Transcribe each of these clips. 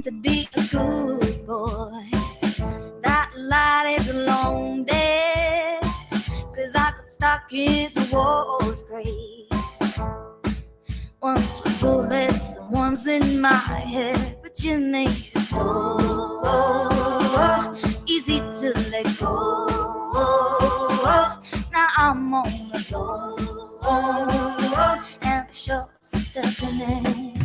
pretend to be a good boy. That light is a long day, 'cause I got stuck in the walls grave. Once with bullets and once in my head, but you made it so easy to let go. Now I'm all alone, and the short's deafening.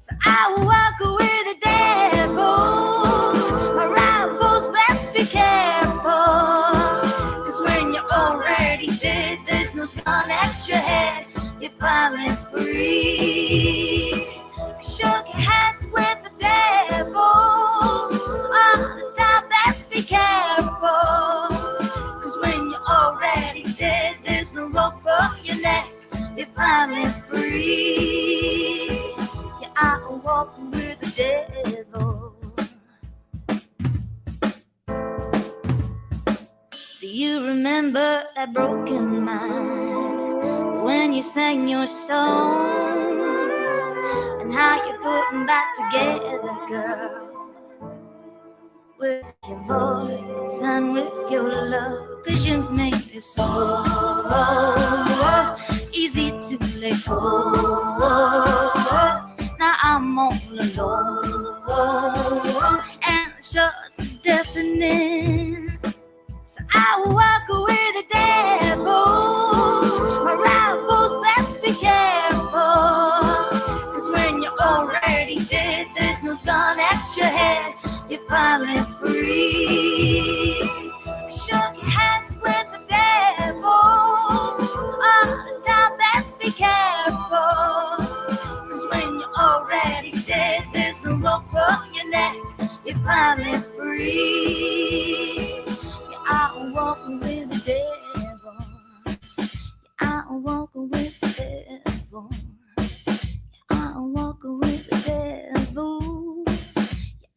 So I will walk with the devil. My rivals best be careful, 'cause when you're already dead, there's no gun at your head. You're finally free. I shook hands with the devil. Oh, this time best be careful, 'cause when you're already dead, there's no rope for your neck. You're finally free. Yeah, I'm walking with the devil. Do you remember that broken mind when you sang your song, and how you're putting back together, girl, with your voice and with your love? 'Cause you made it so easy to let go. Now I'm all alone, and the short's deafening. So I will walk with the devil. My rivals best be careful, 'cause when you're already dead, there's no gun at your head. You're finally free. I shook hands with the devil. Oh, this time best be careful, 'cause when you're already dead, there's no rope for your neck. You're finally free. Yeah, I'm walking with the devil. Yeah, I'm walking with the devil. Yeah, I'm walking with the devil.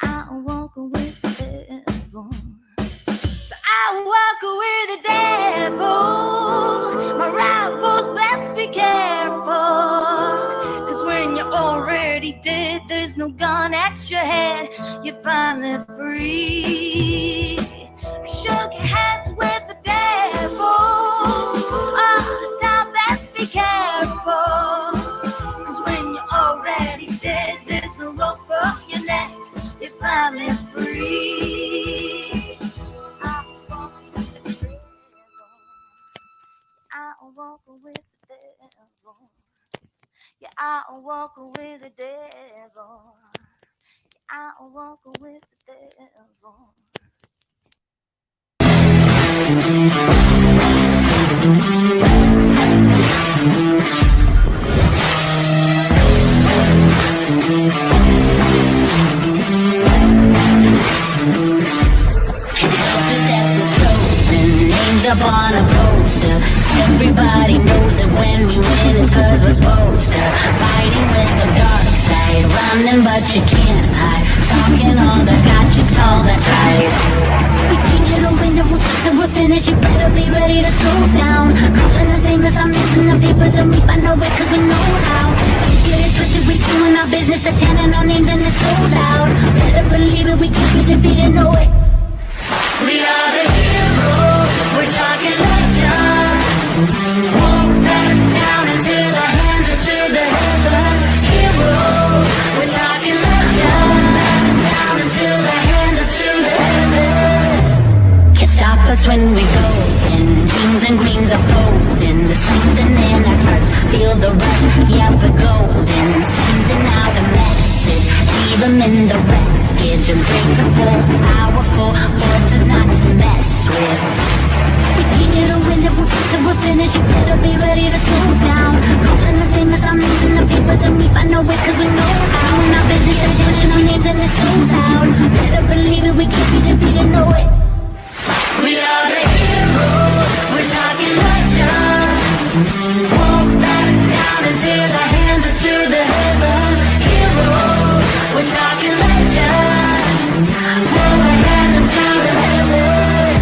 I'm walking with the devil. So I'm walking with the devil. My rivals best be careful, 'cause when you're already dead, there's no gun at your head. You're finally free. I shook hands with the devil. Oh, this time best be careful, 'cause when you're already dead, there's no rope for your neck. You're finally free. I'm walking with the devil. I'm walking with the devil. Yeah, I'm walking with the devil. Yeah, I'm walking with the devil. Up on a poster, everybody knows that when we win it's 'cause we're supposed to. Fighting with the dark side, running but you can't hide. Talking all that got you tall, that's right. We can't get a winner, we'll start to we'll finish. You better be ready to slow down. Calling us famous, I'm missing the papers, and we find our way 'cause we know how. Don't get it twisted, we doing our business, the chanting our names and it's sold out. Better believe it, we can't be defeated, no way. We are the heroes, we're talking legends. Won't back down into the hands or to the heaven. Heroes, we're talking legends. Down into the hands or to the heavens. Can't stop us when we go in. Teams and queens are folding. The something in our hearts, feel the rush. Yeah, we're golden. Sending out a message, leave them in the wreckage. Unbreakable, powerful, forces not to mess with. We can't get a winner, we'll start to we'll finish. You better be ready to slow down. Calling the same as I'm missing the papers, and we find our way 'cause we know how. And our business is turning our names and it's sold out. Better believe it, we can't be defeated, no way. We are the heroes, we're talking legends. Won't back down into the hands or to the heaven. Heroes, we're talking legends. Throw our hands into the heavens.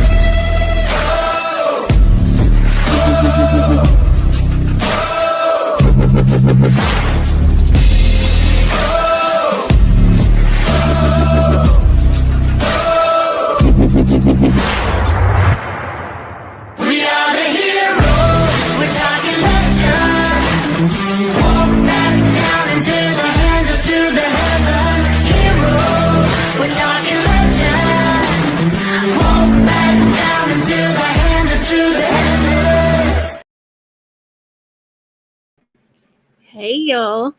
y'all.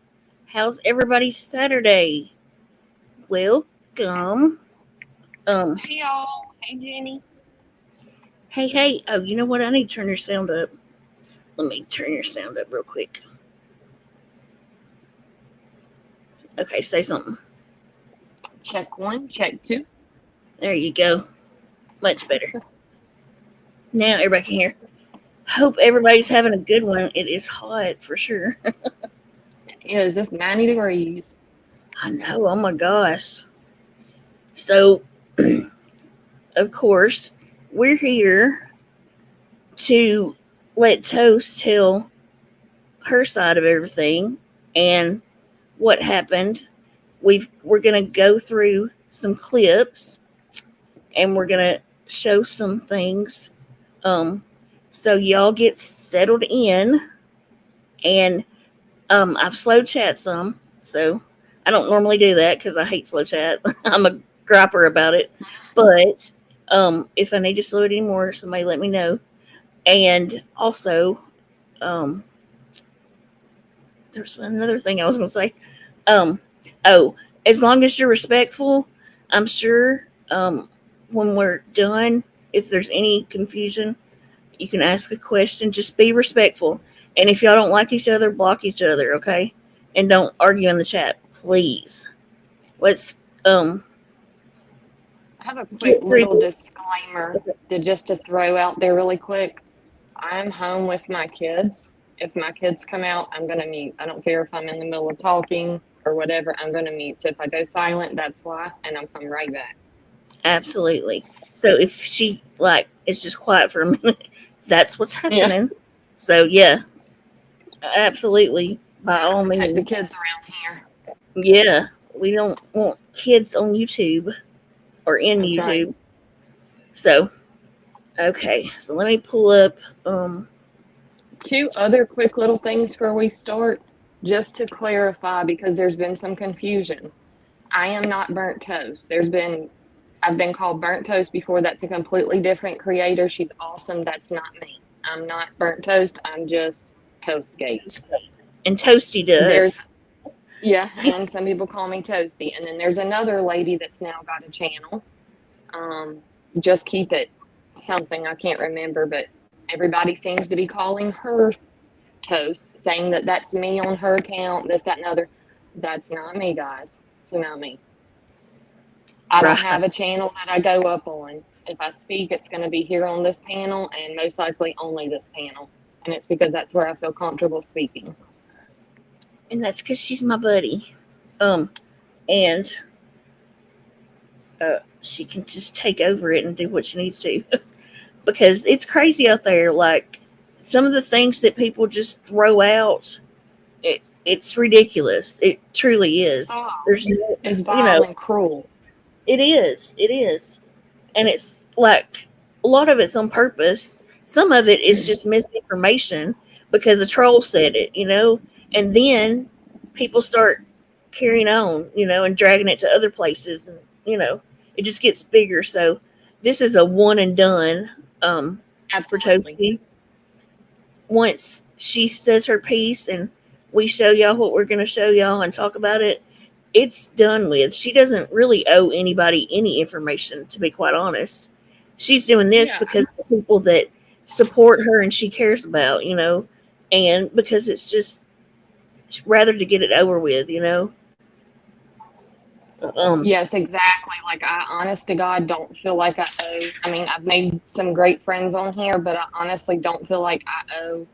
How's everybody's Saturday? Welcome. Hey y'all. Hey Jenny. Hey. Oh, you know what? I need to turn your sound up. Let me turn your sound up real quick. Okay, say something. Check 1, check 2. There you go. Much better. Now everybody can hear. Hope everybody's having a good one. It is hot for sure. Yeah, it's 90 degrees. I know. Oh my gosh. So, of course, we're here to let Toast tell her side of everything and what happened. We're gonna go through some clips and we're gonna show some things. Um, so y'all get settled in, and I've slow chat some, so I don't normally do that because I hate slow chat. I'm a gripper about it, but if I need to slow it anymore, somebody let me know. And also, um, there's another thing I was gonna say. Um, oh, as long as you're respectful, I'm sure when we're done, if there's any confusion, you can ask a question. Just be respectful. And if y'all don't like each other, block each other, okay? And don't argue in the chat, please. Let's I have a quick get through little this. disclaimer just to throw out there really quick. I'm home with my kids. If my kids come out, I'm going to mute. I don't care if I'm in the middle of talking or whatever, I'm going to mute. So if I go silent, that's why, and I'll come right back. Absolutely. So if she is just quiet for a minute, that's what's happening. Yeah. So yeah, absolutely. By all Protect the means. kids around here. Yeah, we don't want kids on YouTube or in That's YouTube. right. So, okay. So let me pull up. 2 other quick little things before we start, just to clarify, because there's been some confusion. I am not Burnt Toast. I've been called Burnt Toast before. That's a completely different creator. She's awesome. That's not me. I'm not Burnt Toast. I'm just Toastgate. And Toasty does. Yeah, and some people call me Toasty. And then there's another lady that's now got a channel. Just keep it something, I can't remember, but everybody seems to be calling her Toast, saying that that's me on her account, this, that, and other. That's not me, guys. It's not me. I don't have a channel that I go up on. If I speak, it's going to be here on this panel and most likely only this panel. And it's because that's where I feel comfortable speaking. And that's because she's my buddy. And she can just take over it and do what she needs to. Because it's crazy out there. Like, some of the things that people just throw out, it's ridiculous. It truly is. There's no, it's vile and cruel. It is. And it's like a lot of it's on purpose. Some of it is just misinformation because a troll said it, and then people start carrying on, and dragging it to other places, and it just gets bigger. So this is a one and done for Toasty. Once she says her piece and we show y'all what we're going to show y'all and talk about it, it's done with. She doesn't really owe anybody any information, to be quite honest. She's doing this because the people that support her and she cares about, and because it's just rather to get it over with, Yes, exactly. Like, I honest to God don't feel like I owe. I mean, I've made some great friends on here, but I honestly don't feel like I owe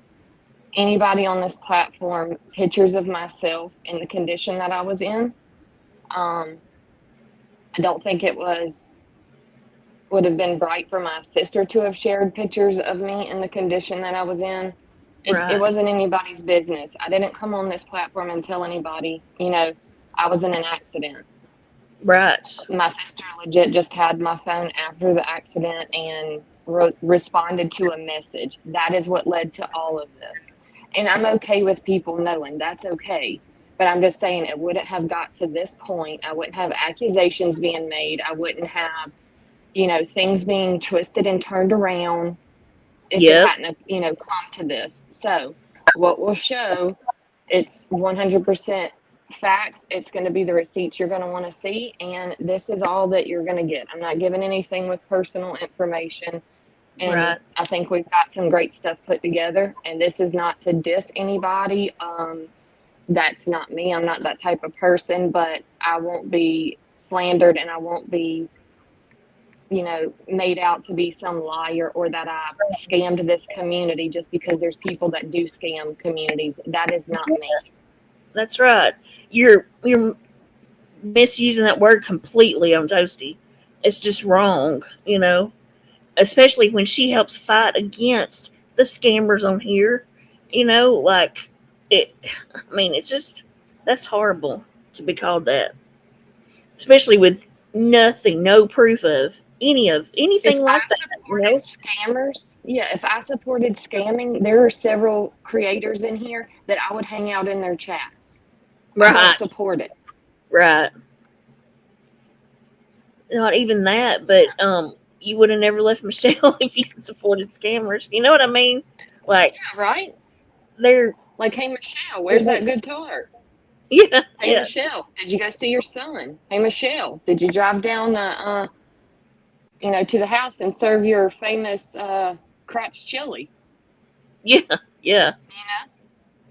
anybody on this platform pictures of myself in the condition that I was in. I don't think it would have been right for my sister to have shared pictures of me in the condition that I was in. It wasn't anybody's business. I didn't come on this platform and tell anybody, I was in an accident. Right. My sister legit just had my phone after the accident and responded to a message. That is what led to all of this. And I'm okay with people knowing that's okay. But I'm just saying it wouldn't have got to this point. I wouldn't have accusations being made. I wouldn't have, things being twisted and turned around if it hadn't, come to this. So what we'll show It's 100% facts. It's going to be the receipts you're going to want to see, and this is all that you're going to get. I'm not giving anything with personal information, and Right. I think we've got some great stuff put together, and this is not to diss anybody. That's not me. I'm not that type of person, but I won't be slandered, and I won't be, made out to be some liar or that I scammed this community just because there's people that do scam communities. That is not me. That's right. You're misusing that word completely on Toasty. It's just wrong, especially when she helps fight against the scammers on here. Like it. I mean, it's just that's horrible to be called that, especially with nothing, no proof of anything like that. Scammers, if I supported scamming, there are several creators in here that I would hang out in their chats. I Right. don't support it. Right. Not even that, but you would have never left Michelle if you supported scammers. You know what I mean? Like, Yeah, right? they're Like, hey, Michelle, where's that guitar? yeah, Hey, yeah, Michelle, did you go see your son? Hey, Michelle, did you drive down to the house and serve your famous crotch chili? yeah, yeah,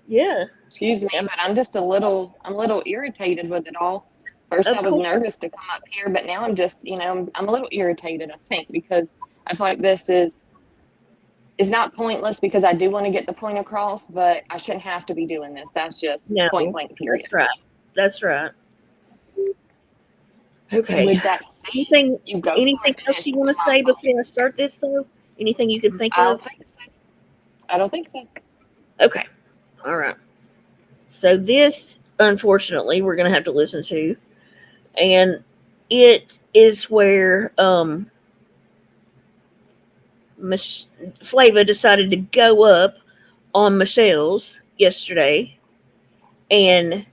You know? yeah. Excuse me, but I'm a little irritated with it all. First, Of I was course. nervous to come up here, but now I'm just, I'm a little irritated, I think, because I feel like this is not pointless because I do want to get the point across, but I shouldn't have to be doing this. That's just No, point blank, period. that's right. That's right. Okay. With that said, Anything you go anything for it, else you want to say before I start this though? Anything you can think I of? don't think so. I don't think so. Okay. All right. So this, unfortunately, we're gonna have to listen to, and it is where Flava decided to go up on Michelle's yesterday and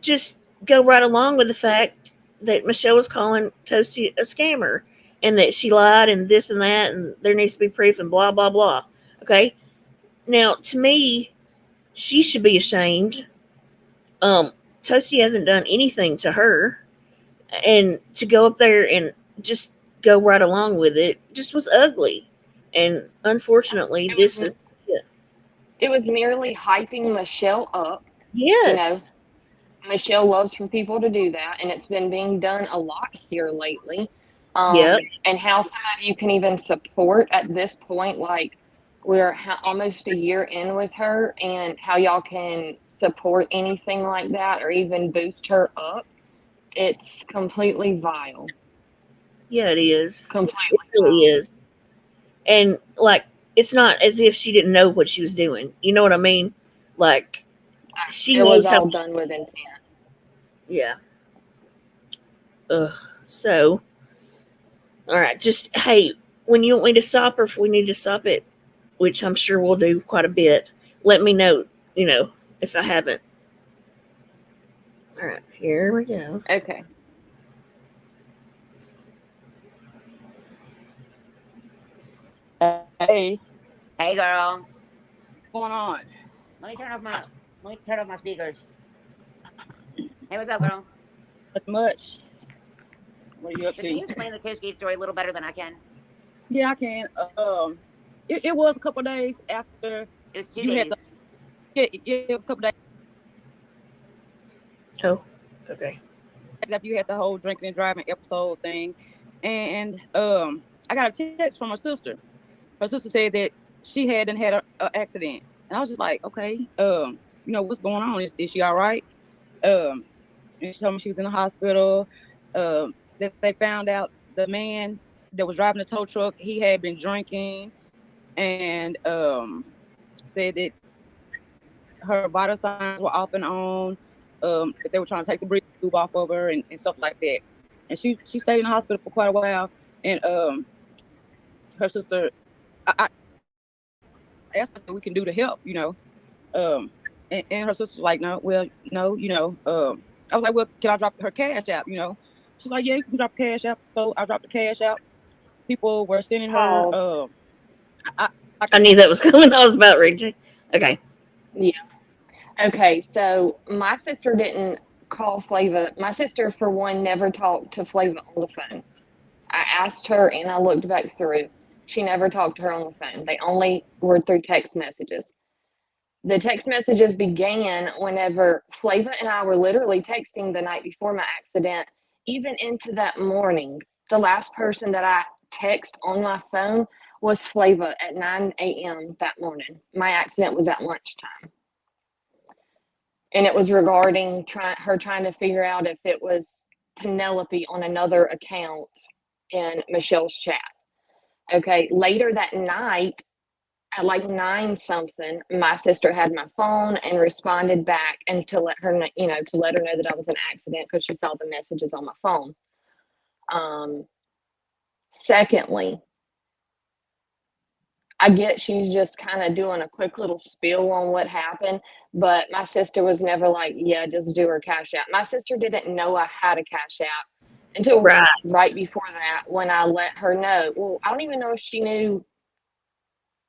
just go right along with the fact that Michelle was calling Toasty a scammer and that she lied and this and that and there needs to be proof and blah blah blah. Okay. Now to me, she should be ashamed. Toasty hasn't done anything to her, and to go up there and just go right along with it just was ugly. And unfortunately, this is It was merely hyping Michelle up. yes. Michelle loves for people to do that, and it's been being done a lot here lately. Yep. And how some of you can even support at this point, like we're almost a year in with her, and how y'all can support anything like that or even boost her up. It's completely vile. Yeah, it is. Completely. It really is. And like, it's not as if she didn't know what she was doing. You know what I mean? Like, she It knows was how. all done with intent. Yeah. Ugh. So, all right. Just hey, when you want me to stop, or if we need to stop it, which I'm sure we'll do quite a bit, let me know. If I haven't. All right. Here we go. Okay. Hey, Hey girl, what's going on? let me turn off my speakers. Hey, what's up, girl? Not much. What are you up So can you to? explain the Toasty story a little better than I can? Yeah, I can. It was a couple of days after It's 2 you days. had it was a couple of days Oh. Okay. after you had the whole drinking and driving episode thing, and I got a text from her sister. Her sister said that she hadn't had an accident, and I was just like, okay, what's going on? Is she all right? And she told me she was in the hospital. That they found out the man that was driving the tow truck, he had been drinking, and said that her vital signs were off and on. That they were trying to take the breathing tube off of her and stuff like that. And she stayed in the hospital for quite a while. And her sister, I asked her what we can do to help, and her sister was like, no, I was like, well, can I drop her cash out, She's like, yeah, you can drop the cash out. So I dropped the cash out. People were sending her. I knew that was coming. I was about ready. Okay. Yeah. Okay, so my sister didn't call Flava. My sister, for one, never talked to Flava on the phone. I asked her and I looked back through. She never talked to her on the phone. They only were through text messages. The text messages began whenever Flava and I were literally texting the night before my accident, even into that morning. The last person that I text on my phone was Flava at 9 a.m. that morning. My accident was at lunchtime. And it was regarding her trying to figure out if it was Penelope on another account in Michelle's chat. Okay, later that night, at like 9 something, my sister had my phone and responded back and to let her know, to let her know that I was in an accident because she saw the messages on my phone. Secondly, I get she's just kind of doing a quick little spiel on what happened, but my sister was never like, yeah, just do her cash app. My sister didn't know I had a cash app until right before that when I let her know. Well, I don't even know if she knew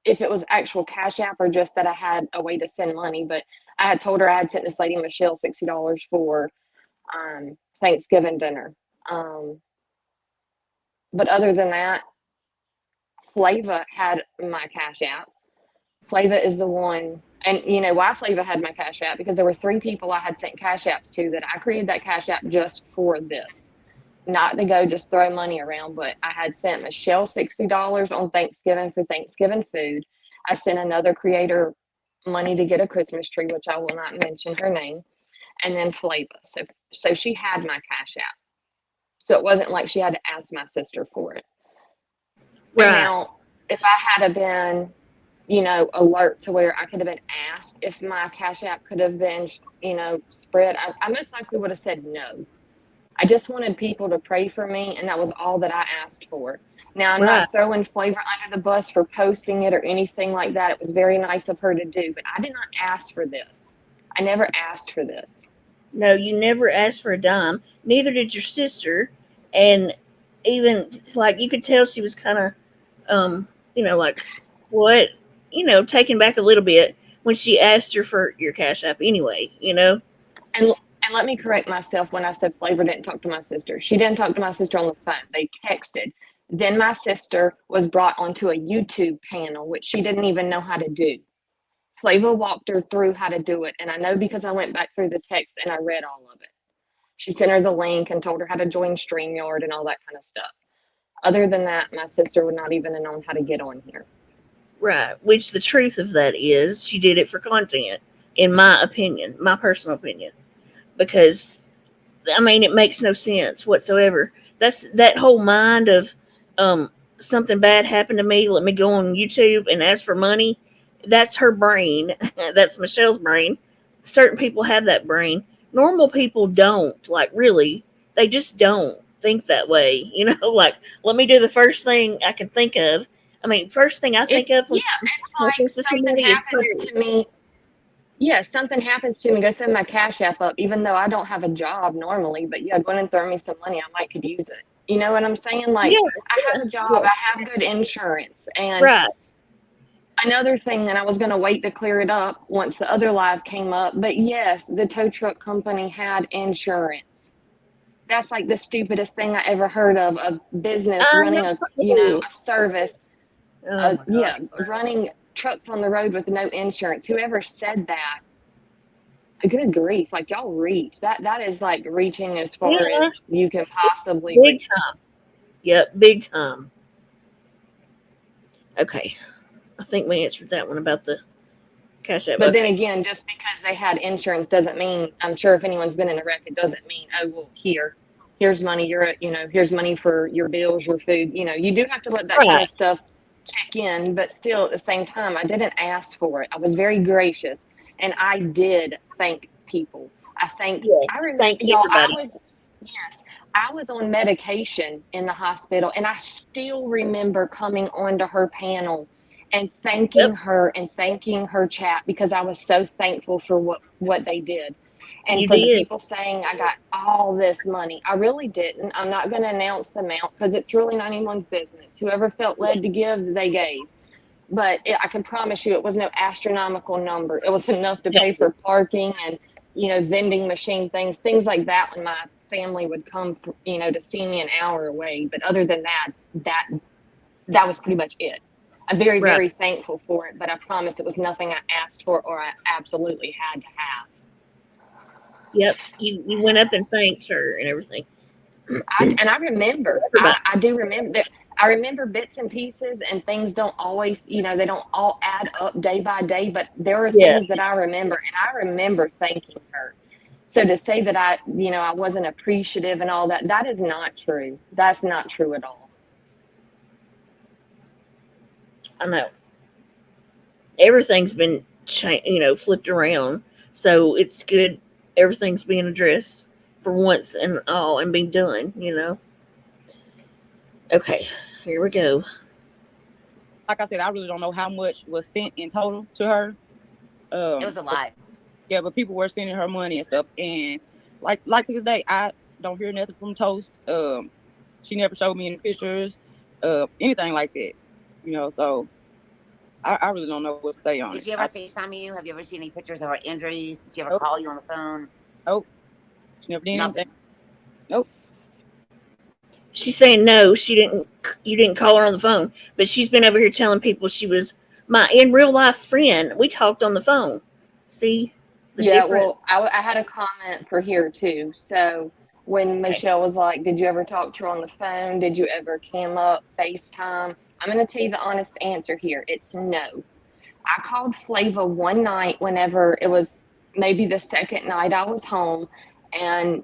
if it was actual cash app or just that I had a way to send money, but I had told her I had sent this lady Michelle $60 for Thanksgiving dinner. But other than that, Flava had my cash app. Flava is the one, and you know why Flava had my cash app? Because there were 3 people I had sent cash apps to that I created that cash app just for this. Not to go just throw money around, but I had sent Michelle $60 on Thanksgiving for Thanksgiving food. I sent another creator money to get a Christmas tree, which I will not mention her name, and then Flava. So she had my cash app. So it wasn't like she had to ask my sister for it. Right. And now, if I had been, alert to where I could have been asked if my cash app could have been, spread, I most likely would have said no. I just wanted people to pray for me, and that was all that I asked for. Now, I'm not throwing Flava under the bus for posting it or anything like that. It was very nice of her to do, but I did not ask for this. I never asked for this. No, you never asked for a dime. Neither did your sister. And even, like, you could tell she was kind of, like, what? Taken back a little bit when she asked her for your cash app anyway, And let me correct myself when I said Flava didn't talk to my sister. She didn't talk to my sister on the phone. They texted. Then my sister was brought onto a YouTube panel, which she didn't even know how to do. Flava walked her through how to do it. And I know because I went back through the text and I read all of it. She sent her the link and told her how to join StreamYard and all that kind of stuff. Other than that, my sister would not even have known how to get on here. Right. Which the truth of that is she did it for content, in my opinion, my personal opinion. Because, I mean, it makes no sense whatsoever. That's that whole mind of something bad happened to me, let me go on YouTube and ask for money. That's her brain. That's Michelle's brain. Certain people have that brain. Normal people don't. Like, really, they just don't think that way. Like, let me do the first thing I can think of. I mean, first thing I think of when it's like something happens to me. Yeah, something happens to me, go throw my cash app up, even though I don't have a job normally, but yeah, go in and throw me some money, I might could use it. You know what I'm saying? Like, I have a job, I have good insurance. And another thing that I was going to wait to clear it up once the other live came up, but yes, the tow truck company had insurance. That's like the stupidest thing I ever heard of, a business running a service. Running trucks on the road with no insurance. Whoever said that, good grief, like y'all reach that is like reaching as far as you can possibly big time. Yep, big time. Okay, I think we answered that one about the cash app. But then again, just because they had insurance doesn't mean, I'm sure if anyone's been in a wreck, it doesn't mean, oh well, here's money, here's money for your bills, your food. You do have to let that kind of stuff kick in, but still at the same time, I didn't ask for it. I was very gracious, and I did thank people. I remember, y'all, I was on medication in the hospital, and I still remember coming onto her panel and thanking her and thanking her chat because I was so thankful for what they did. And for the people saying I got all this money, I really didn't. I'm not going to announce the amount because it's really not anyone's business. Whoever felt led to give, they gave. I can promise you it was no astronomical number. It was enough to Yeah. pay for parking and, vending machine things like that when my family would come, to see me an hour away. But other than that was pretty much it. I'm very, Right. very thankful for it, but I promise it was nothing I asked for or I absolutely had to have. Yep. You went up and thanked her and everything. I remember, Everybody. I do remember that. I remember bits and pieces, and things don't always, they don't all add up day by day, but there are Yeah. things that I remember, and I remember thanking her. So to say that I wasn't appreciative and all that, that is not true. That's not true at all. I know. Everything's been flipped around. So it's good everything's being addressed for once and all and being done. Okay, here we go. Like I said, I really don't know how much was sent in total to her. It was a lot. Yeah, but people were sending her money and stuff. And like to this day, I don't hear nothing from Toast. She never showed me any pictures, anything like that. So I really don't know what to say on it. Did she ever FaceTime you? Have you ever seen any pictures of her injuries? Did she ever call you on the phone? Nope. She never did Nothing. anything. Nope. She's saying no, she didn't. You didn't call her on the phone, but she's been over here telling people she was my in real life friend. We talked on the phone. See the difference? Well, I had a comment for here too. So when Michelle was like, "Did you ever talk to her on the phone? Did you ever cam up, FaceTime?" I'm going to tell you the honest answer here. It's no. I called Flava one night whenever it was maybe the second night I was home, and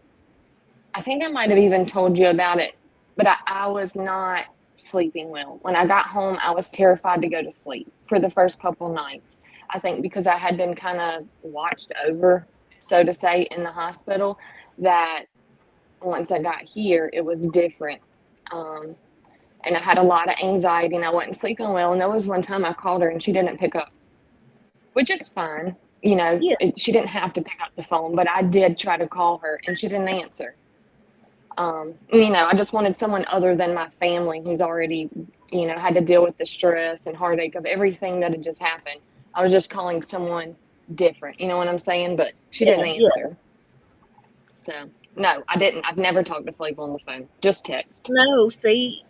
I think I might have even told you about it, but I was not sleeping well. When I got home, I was terrified to go to sleep for the first couple nights. I think because I had been kind of watched over, so to say, in the hospital, that once I got here, it was different. And I had a lot of anxiety and I wasn't sleeping well. And there was one time I called her and she didn't pick up, which is fine. Yeah. She didn't have to pick up the phone, but I did try to call her and she didn't answer. I just wanted someone other than my family who's already, had to deal with the stress and heartache of everything that had just happened. I was just calling someone different, you know what I'm saying? But she didn't answer. So, no, I didn't. I've never talked to Flava on the phone, just text. No, see,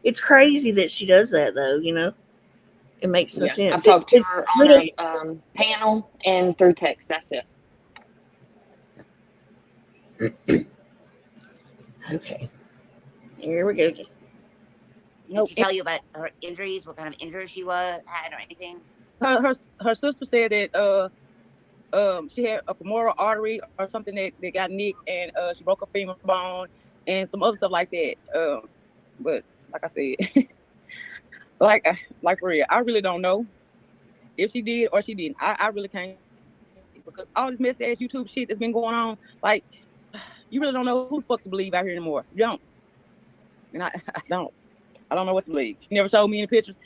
it's crazy that she does that though, It makes no sense. I've talked to her on a panel and through text. That's it. Okay. Here we go. Did she tell you about her injuries? What kind of injuries she had or anything? Her sister said that she had a femoral artery or something that got nicked, and she broke a femur bone and some other stuff like that. But like I said, like for real, I really don't know if she did or she didn't. I really can't, because all this messy ass YouTube shit that's been going on, like, you really don't know who the fuck to believe out here anymore. You don't. And I don't know what to believe. She never showed me any pictures.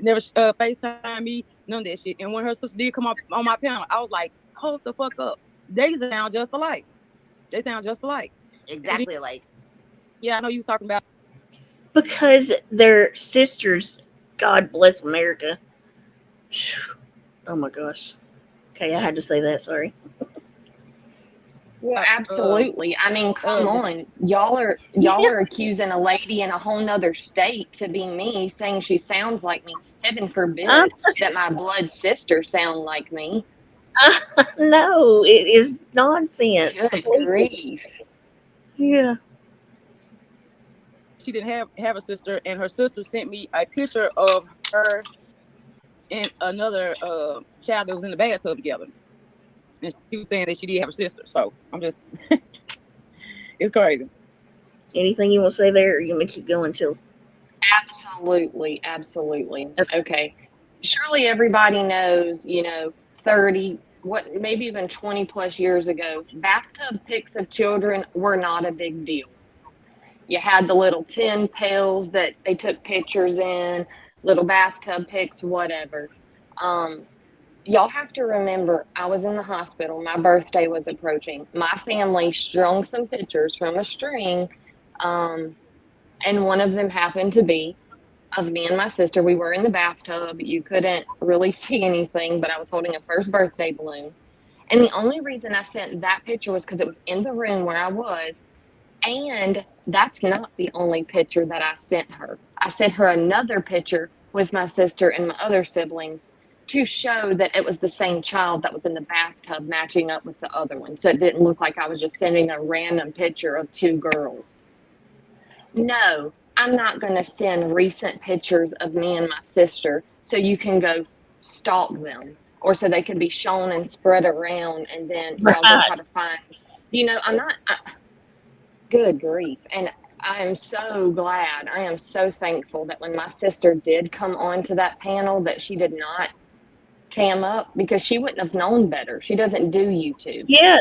Never FaceTime me, none of that shit. And when her sister did come up on my panel, I was like, hold the fuck up. They sound just alike. Exactly alike. Yeah, I know you was talking about. Because they're sisters. God bless America. Oh my gosh. Okay, I had to say that. Sorry. Well, absolutely. I mean, come on. Y'all are accusing a lady in a whole nother state to be me, saying she sounds like me. Heaven forbid that my blood sister sound like me. No, it is nonsense. Good grief. Yeah. She didn't have a sister, and her sister sent me a picture of her and another child that was in the bathtub together. And she was saying that she did have a sister. So I'm just, it's crazy. Anything you want to say there, or you want to keep going till? Absolutely. Okay. Surely everybody knows, 30, maybe even 20 plus years ago, bathtub pics of children were not a big deal. You had the little tin pails that they took pictures in, little bathtub pics, whatever. Y'all have to remember, I was in the hospital. My birthday was approaching. My family strung some pictures from a string, and one of them happened to be of me and my sister. We were in the bathtub. You couldn't really see anything, but I was holding a first birthday balloon. And the only reason I sent that picture was because it was in the room where I was. And that's not the only picture that I sent her. I sent her another picture with my sister and my other siblings to show that it was the same child that was in the bathtub matching up with the other one. So it didn't look like I was just sending a random picture of two girls. No, I'm not going to send recent pictures of me and my sister so you can go stalk them or so they can be shown and spread around and then y'all go try to find, I'm not, good grief. And I am so glad, I am so thankful that when my sister did come onto that panel that she did not cam up because she wouldn't have known better. She doesn't do YouTube. Yeah.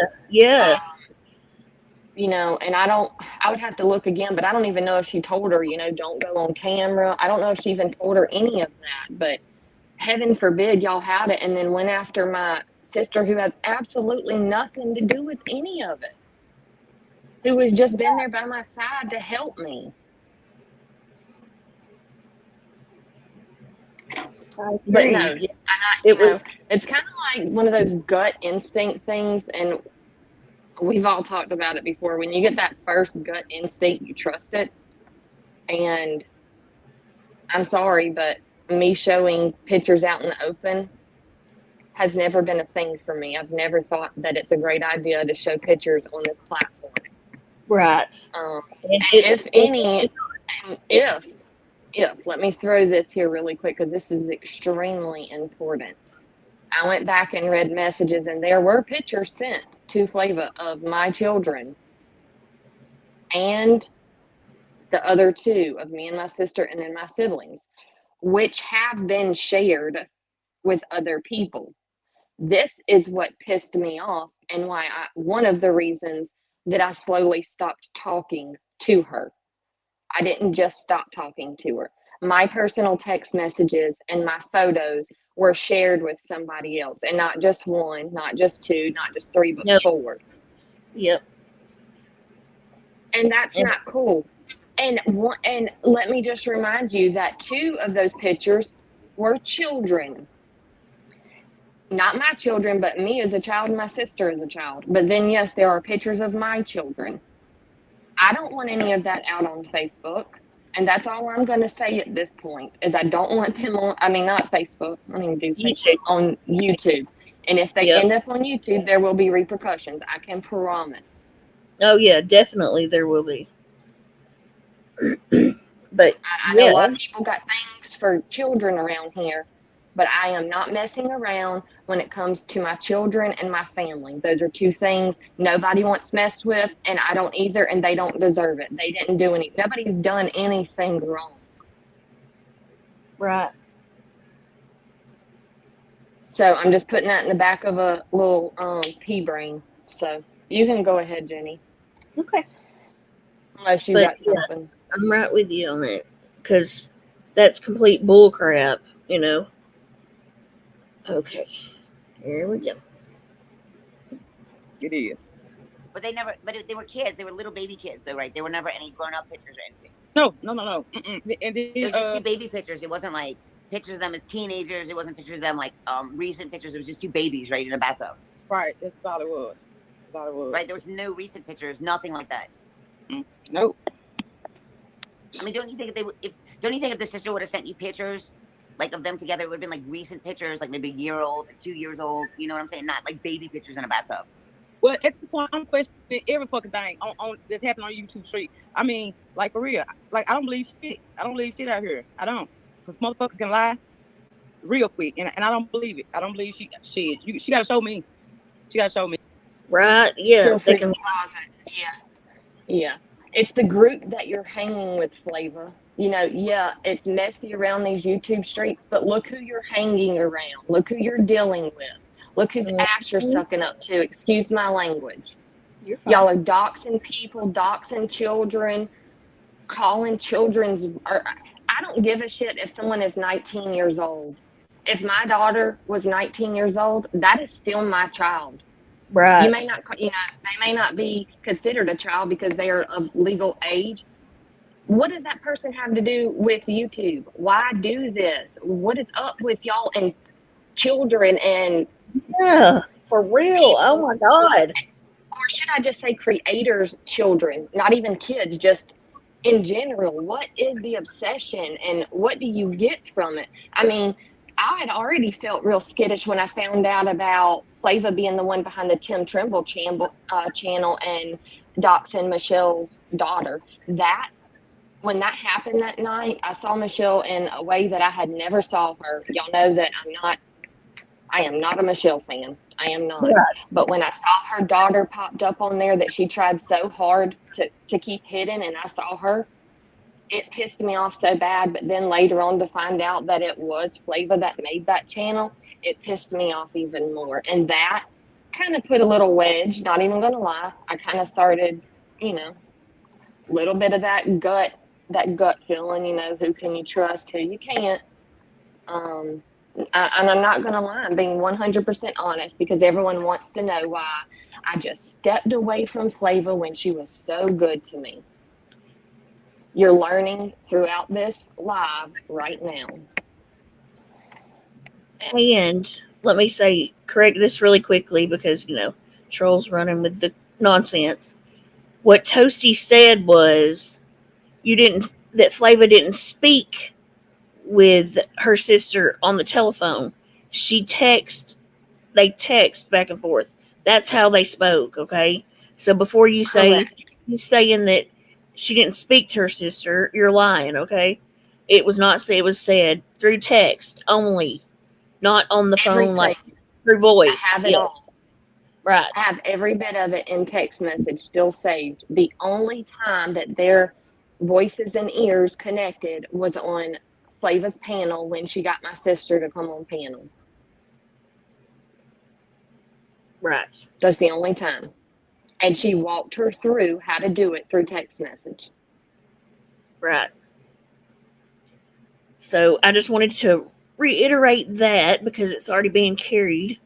And I would have to look again, but I don't even know if she told her, don't go on camera. I don't know if she even told her any of that, but heaven forbid y'all had it and then went after my sister who has absolutely nothing to do with any of it, who has just been there by my side to help me. But no, it's kind of like one of those gut instinct things, and we've all talked about it before. When you get that first gut instinct, you trust it. And I'm sorry, but me showing pictures out in the open has never been a thing for me. I've never thought that it's a great idea to show pictures on this platform. Right. If let me throw this here really quick because this is extremely important. I went back and read messages and there were pictures sent to Flava of my children and the other two of me and my sister and then my siblings, which have been shared with other people. This is what pissed me off and why one of the reasons that I slowly stopped talking to her. I didn't just stop talking to her. My personal text messages and my photos were shared with somebody else, and not just one, not just two, not just three, but four. Yep. And that's not cool. And let me just remind you that two of those pictures were children. Not my children, but me as a child and my sister as a child. But then, yes, there are pictures of my children. I don't want any of that out on Facebook. And that's all I'm going to say at this point is I don't want them on, not Facebook. I don't even do Facebook. On YouTube. And if they end up on YouTube, there will be repercussions. I can promise. Oh, yeah, definitely there will be. But I know a lot of people got things for children around here, but I am not messing around when it comes to my children and my family. Those are two things nobody wants messed with, and I don't either, and they don't deserve it. They didn't do nobody's done anything wrong. Right. So I'm just putting that in the back of a little pea brain. So you can go ahead, Jenny. Okay. Unless you got something. I'm right with you on that, because that's complete bull crap, Okay, here we go. It is. But they were kids. They were little baby kids, though, right? There were never any grown-up pictures or anything. No. And it was just two baby pictures. It wasn't like pictures of them as teenagers. It wasn't pictures of them like recent pictures. It was just two babies right in a bathtub. Right. That's all it was. Right. There was no recent pictures. Nothing like that. Nope. I mean, don't you think if the sister would have sent you pictures like of them together, it would have been like recent pictures, like maybe a year old, 2 years old. You know what I'm saying? Not like baby pictures in a bathtub. Well, at this point, I'm questioning every fucking thing on that's happening on YouTube Street. I mean, like for real, like I don't believe shit. I don't believe shit out here. I don't, because motherfuckers can lie real quick, and I don't believe it. I don't believe shit. She gotta show me. Right? Yeah. They can. Yeah. It's the group that you're hanging with, Flava. It's messy around these YouTube streets, but look who you're hanging around. Look who you're dealing with. Look whose ass you're sucking up to. Excuse my language. Y'all are doxing people, doxing children, calling children's. I don't give a shit if someone is 19 years old. If my daughter was 19 years old, that is still my child. Right. You may not, they may not be considered a child because they are of legal age, what does that person have to do with YouTube? Why do this? What is up with y'all and children and Yeah, for real. Oh people, my God. or should I just say creators' children, not even kids, just in general? What is the obsession and what do you get from it? I mean, I had already felt real skittish when I found out about Flava being the one behind the Tim Trimble channel and doxing Michelle's daughter. That when that happened that night, I saw Michelle in a way that I had never saw her. Y'all know that I am not a Michelle fan. I am not. Right. But when I saw her daughter popped up on there that she tried so hard to keep hidden, and I saw her, it pissed me off so bad. But then later on to find out that it was Flava that made that channel, it pissed me off even more. And that kind of put a little wedge, not even going to lie. I kind of started, a little bit of that gut feeling, who can you trust, who you can't. And I'm not going to lie, I'm being 100% honest because everyone wants to know why I just stepped away from Flava when she was so good to me. You're learning throughout this live right now. And let me correct this really quickly because, Troll's running with the nonsense. What Toasty said was that Flava didn't speak with her sister on the telephone. They text back and forth. That's how they spoke, okay? So before you say he's saying that she didn't speak to her sister, you're lying, okay? It was not said. It was said through text only, not on the phone, like through voice. I have it all. Right. I have every bit of it in text message still saved. The only time that their voices and ears connected was on Flava's panel when she got my sister to come on panel. Right. That's the only time. And she walked her through how to do it through text message. Right. So I just wanted to reiterate that because it's already being carried,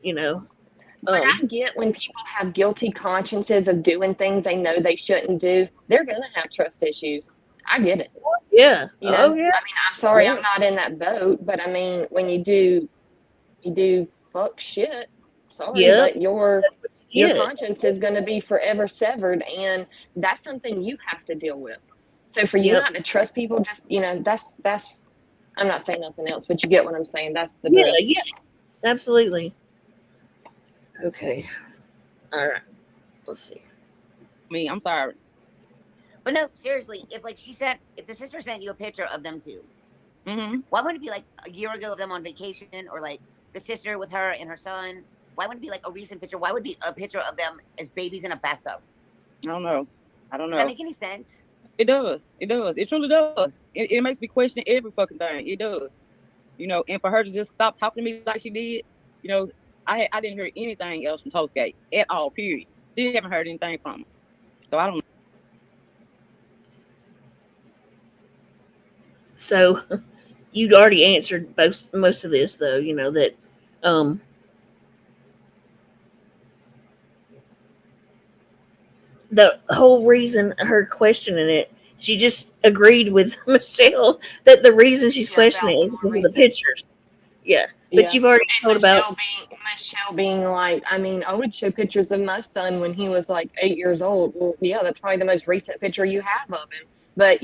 But I get when people have guilty consciences of doing things they know they shouldn't do, they're going to have trust issues. I get it. Yeah. Oh, yeah. I mean, I'm sorry Yeah. I'm not in that boat, but I mean, when you do fuck shit, sorry, but your conscience is going to be forever severed, and that's something you have to deal with. So for you not to trust people, just, that's, I'm not saying nothing else, but you get what I'm saying. That's the drill. Yeah, absolutely. Okay. All right. Let's see. I'm sorry. But no, seriously, if the sister sent you a picture of them two, why wouldn't it be like a year ago of them on vacation, or like the sister with her and her son? Why wouldn't it be like a recent picture? Why would it be a picture of them as babies in a bathtub? I don't know. Does that make any sense? It does. It does. It truly does. It makes me question every fucking thing. It does. And for her to just stop talking to me like she did, I didn't hear anything else from Toastgate at all, period. Still haven't heard anything from her. So I don't know. So you'd already answered most of this, though, that the whole reason her questioning it, she just agreed with Michelle that the reason she's questioning it is because of the pictures. Yeah. But you've already told about Michelle being like, I mean, I would show pictures of my son when he was like 8 years old. Well, yeah, that's probably the most recent picture you have of him. But,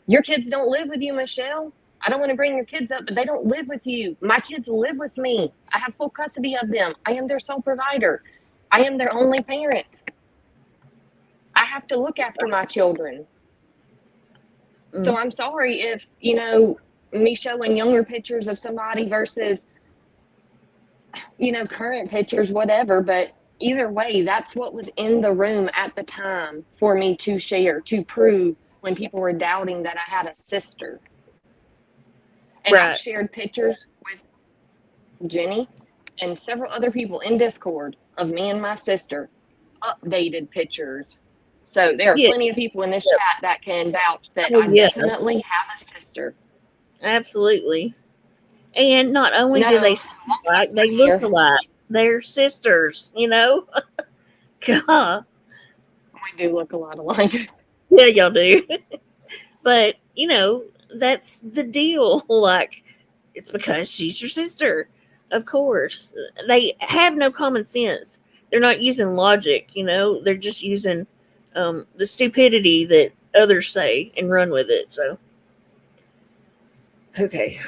your kids don't live with you, Michelle. I don't want to bring your kids up, but they don't live with you. My kids live with me. I have full custody of them. I am their sole provider. I am their only parent. I have to look after my children. So I'm sorry if, me showing younger pictures of somebody versus, current pictures, whatever. But either way, that's what was in the room at the time for me to share, to prove when people were doubting that I had a sister. And I've shared pictures with Jenny and several other people in Discord of me and my sister, updated pictures. So there are plenty of people in this chat that can vouch that I definitely have a sister. Absolutely. And not only do they seem alike, they look alike. They're sisters, God. We do look a lot alike. Yeah, y'all do. But, that's the deal. Like, it's because she's your sister. Of course. They have no common sense. They're not using logic, they're just using the stupidity that others say and run with it. So, okay.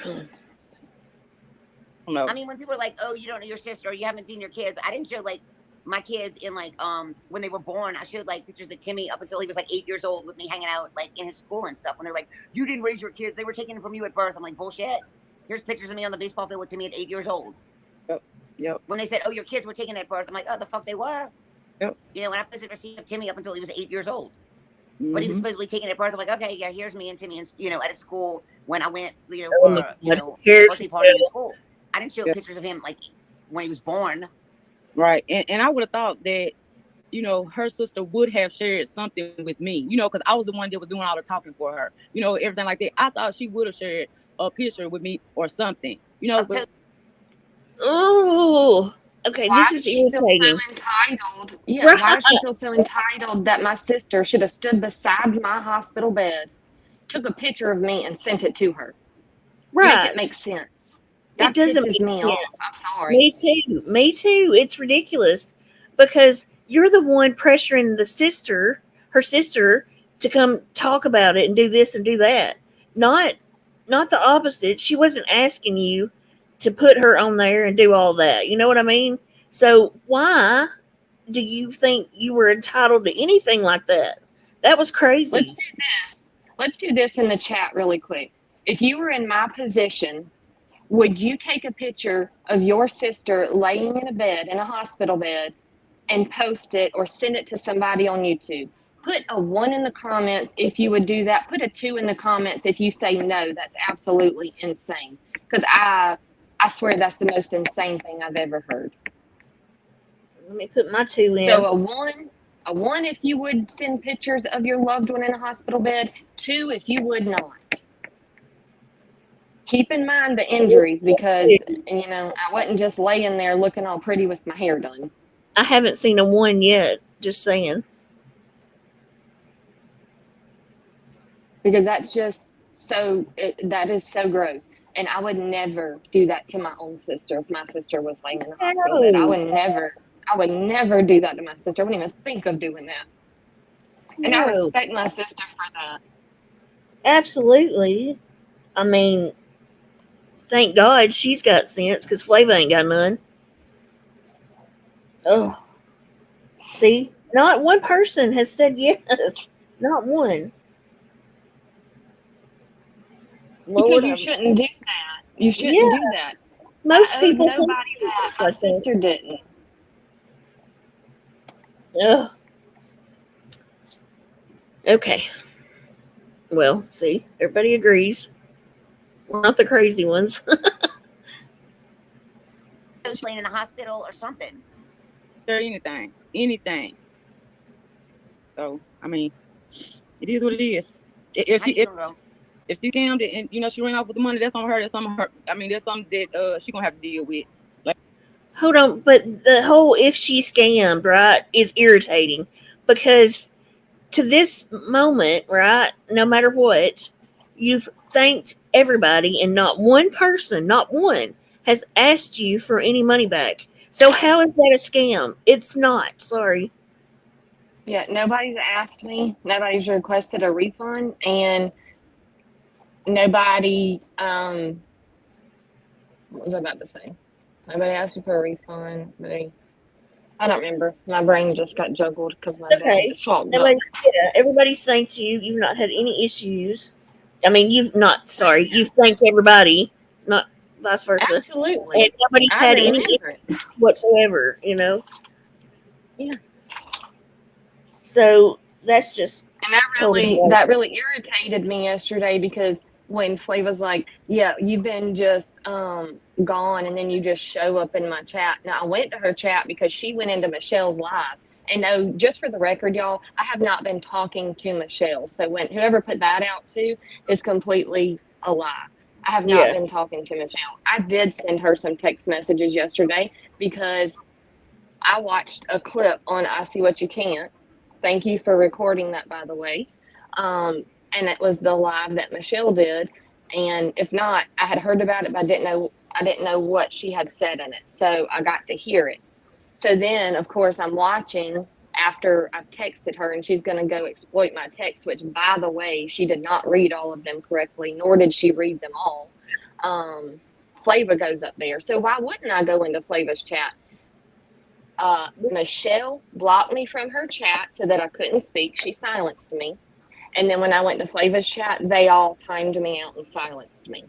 No. I mean, when people are like, "Oh, you don't know your sister, or you haven't seen your kids," I didn't show like my kids in like when they were born. I showed like pictures of Timmy up until he was like 8 years old with me hanging out like in his school and stuff. When they're like, "You didn't raise your kids; they were taken from you at birth." I'm like, "Bullshit." Here's pictures of me on the baseball field with Timmy at 8 years old. Yep. When they said, "Oh, your kids were taken at birth," I'm like, "Oh, the fuck they were." Yep. When I posted receipt of Timmy up until he was 8 years old. Mm-hmm. But he was supposedly taken at birth. I'm like, okay, yeah, here's me and Timmy, and at a school when I went, Oh my for God. birthday party in school. I didn't show pictures of him like when he was born. Right, and I would have thought that her sister would have shared something with me, because I was the one that was doing all the talking for her, everything like that. I thought she would have shared a picture with me or something, but Oh, okay. Why This does is she feel so irritating. entitled? Yeah, Right. why does she feel so entitled that my sister should have stood beside my hospital bed, took a picture of me, and sent it to her? Make Right. it make sense. It That doesn't pisses make me sense. off. I'm sorry. Me too. Me too. It's ridiculous because you're the one pressuring her sister, to come talk about it and do this and do that. Not the opposite. She wasn't asking you to put her on there and do all that. You know what I mean? So why do you think you were entitled to anything like that? That was crazy. Let's do this. Let's do this in the chat really quick. If you were in my position, would you take a picture of your sister laying in a bed, in a hospital bed, and post it or send it to somebody on YouTube? Put a 1 in the comments if you would do that. Put a 2 in the comments if you say no. That's absolutely insane. Because I swear that's the most insane thing I've ever heard. Let me put my 2 in. So a one if you would send pictures of your loved one in a hospital bed. 2 if you would not. Keep in mind the injuries because I wasn't just laying there looking all pretty with my hair done. I haven't seen a 1 yet. Just saying. Because that's just that is so gross. And I would never do that to my own sister if my sister was laying in the hospital bed. I would never do that to my sister. I wouldn't even think of doing that. And I respect my sister for that. Absolutely. I mean, thank God she's got sense because Flava ain't got none. Oh. See? Not one person has said yes. Not one. Lord, because you shouldn't do that. You shouldn't do that. Most people nobody that. My sister didn't. Ugh. Okay. Well, see, everybody agrees. We're not the crazy ones. Laying in the hospital or something. Or anything. So I mean, it is what it is. If she scammed it and she ran off with the money, that's on her. That's on her. I mean, that's something that she gonna have to deal with. Like, hold on, but the whole if she scammed, right, is irritating because to this moment, right, no matter what, you've thanked everybody and not one person, not one, has asked you for any money back. So how is that a scam? It's not. Sorry. Yeah, nobody's asked me. Nobody's requested a refund, and nobody. What was I about to say? Nobody asked me for a refund. I don't remember. My brain just got juggled because my brain fogged up. Everybody's thanked you. You've not had any issues. I mean, you've thanked everybody, not vice versa. Absolutely. And nobody's had any issues whatsoever, Yeah. So that's just. And that really irritated me yesterday because when Flava's like, yeah, you've been just gone and then you just show up in my chat. Now, I went to her chat because she went into Michelle's live. And no, just for the record, y'all, I have not been talking to Michelle. So whoever put that out to is completely a lie. I have not been talking to Michelle. I did send her some text messages yesterday because I watched a clip on I See What You Can't. Thank you for recording that, by the way. And it was the live that Michelle did. And if not, I had heard about it, but I didn't know what she had said in it. So I got to hear it. So then, of course, I'm watching after I've texted her, and she's going to go exploit my text, which, by the way, she did not read all of them correctly, nor did she read them all. Flava goes up there. So why wouldn't I go into Flava's chat? Michelle blocked me from her chat so that I couldn't speak. She silenced me. And then when I went to Flava's chat, they all timed me out and silenced me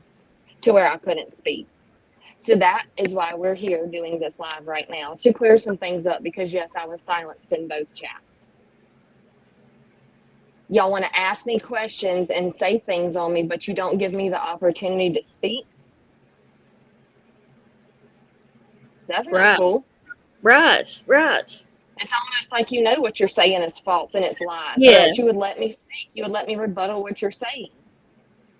to where I couldn't speak. So that is why we're here doing this live right now, to clear some things up, because yes, I was silenced in both chats. Y'all want to ask me questions and say things on me, but you don't give me the opportunity to speak? That's not cool. Right. It's almost like you know what you're saying is false and it's lies. Yeah. You would let me speak. You would let me rebuttal what you're saying.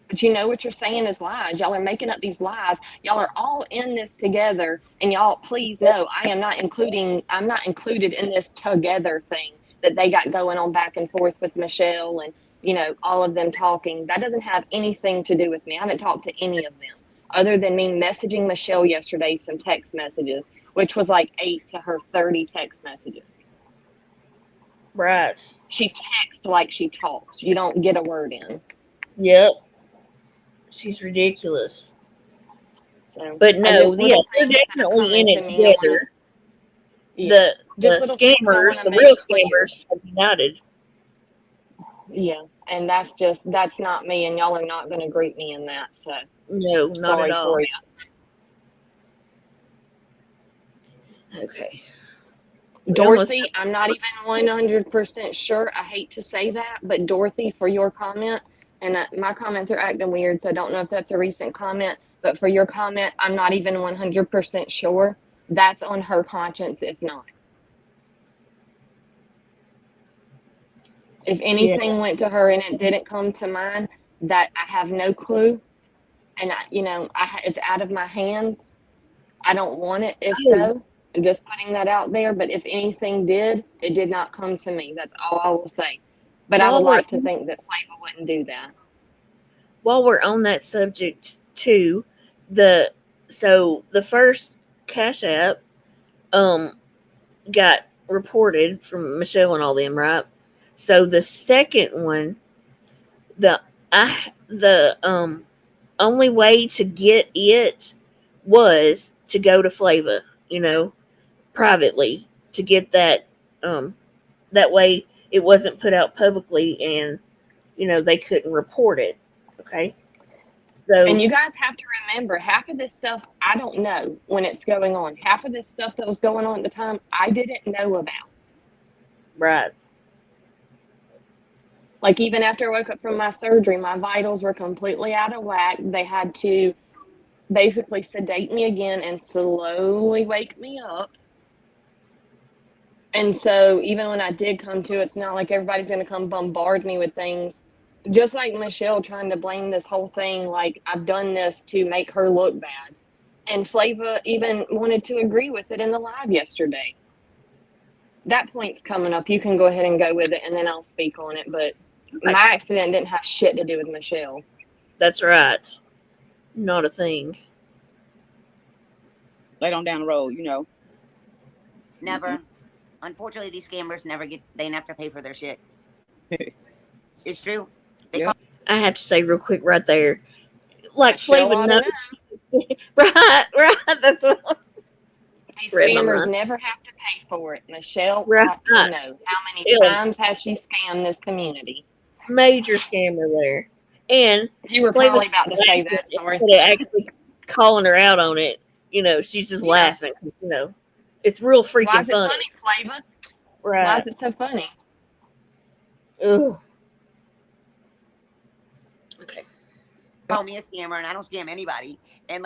But you know what you're saying is lies. Y'all are making up these lies. Y'all are all in this together. And y'all, please know, I'm not included in this together thing that they got going on back and forth with Michelle and, you know, all of them talking. That doesn't have anything to do with me. I haven't talked to any of them other than me messaging Michelle yesterday some text messages, which was like 8 to her 30 text messages. Right. She texts like she talks. You don't get a word in. Yep. She's ridiculous. So, but no, yeah, they're definitely in it together. The scammers, the real scammers, have united. Yeah, and that's not me, and y'all are not going to greet me in that. So no, not sorry at all. for you. Okay. Dorothy, I'm not even 100% sure. I hate to say that, but Dorothy, for your comment, and my comments are acting weird, so I don't know if that's a recent comment, but for your comment, I'm not even 100% sure. That's on her conscience, if not. If anything went to her and it didn't come to mine, that I have no clue, and it's out of my hands. I don't want it. If so, I'm just putting that out there. But if anything did, it did not come to me. That's all I will say. But I would like to think that Flava wouldn't do that. While we're on that subject too, the first Cash App got reported from Michelle and all them, right? So the second one, the only way to get it was to go to Flava, privately, to get that. That way it wasn't put out publicly, and they couldn't report it. Okay. So, and you guys have to remember, half of this stuff I don't know when it's going on. Half of this stuff that was going on at the time I didn't know about. Right. Like, even after I woke up from my surgery, my vitals were completely out of whack. They had to basically sedate me again and slowly wake me up. And so even when I did come to, it's not like everybody's going to come bombard me with things. Just like Michelle trying to blame this whole thing like I've done this to make her look bad. And Flava even wanted to agree with it in the live yesterday. That point's coming up. You can go ahead and go with it, and then I'll speak on it. But my accident didn't have shit to do with Michelle. That's right. Not a thing. Later on down the road, Never. Unfortunately, these scammers they have to pay for their shit. It's true. I have to say real quick right there. Like Flava knows. right. That's what these scammers never have to pay for it. Michelle wants to know how many times has she scammed this community. Major scammer there. And you were probably about to say that, sorry. Actually calling her out on it, she's just laughing. It's real freaking funny. Why is it funny, Flava? Right. Why is it so funny? Ugh. Okay. Call me a scammer, and I don't scam anybody. And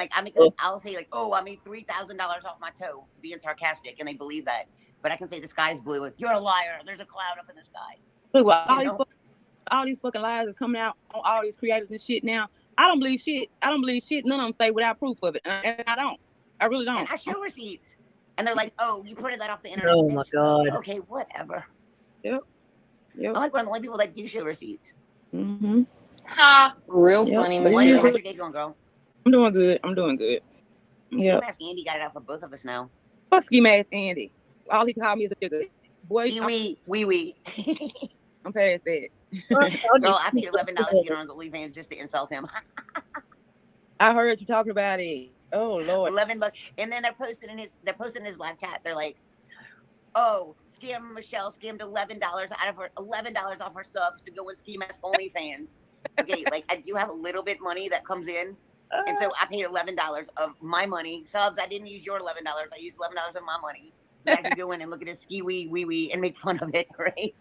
I'll say I made $3,000 off my toe, being sarcastic, and they believe that. But I can say the sky's blue. You're a liar. There's a cloud up in the sky. Look, all these fucking lies is coming out on all these creators and shit now. I don't believe shit. None of them say without proof of it, and I don't. I really don't. And I show receipts, and they're like, "Oh, you printed that off the internet." Oh my god. Okay, whatever. Yep. I'm like one of the only people that do show receipts. Mm-hmm. Ha! Real Yep. funny, But Miss What? it is How's what Jenny. your day going, girl? I'm doing good. I'm doing good. Ski Yep. Mask Andy got it out for both of us now. Fuck ski mask Andy. All he called me is a nigga. Boy, Ski wee. I'm past that. I'll Girl, just I paid $11 to get on his OnlyFans just to insult him. I heard you talking about it. Oh Lord. $11, and then they're posting in his live chat. They're like, "Oh, scam Michelle scammed $11 out of her $11 off her subs to go with Ski Mask OnlyFans." Okay, like I do have a little bit money that comes in, and so I paid $11 of my money subs. I didn't use your $11. I used $11 of my money so that I could go in and look at his ski wee and make fun of it. Right,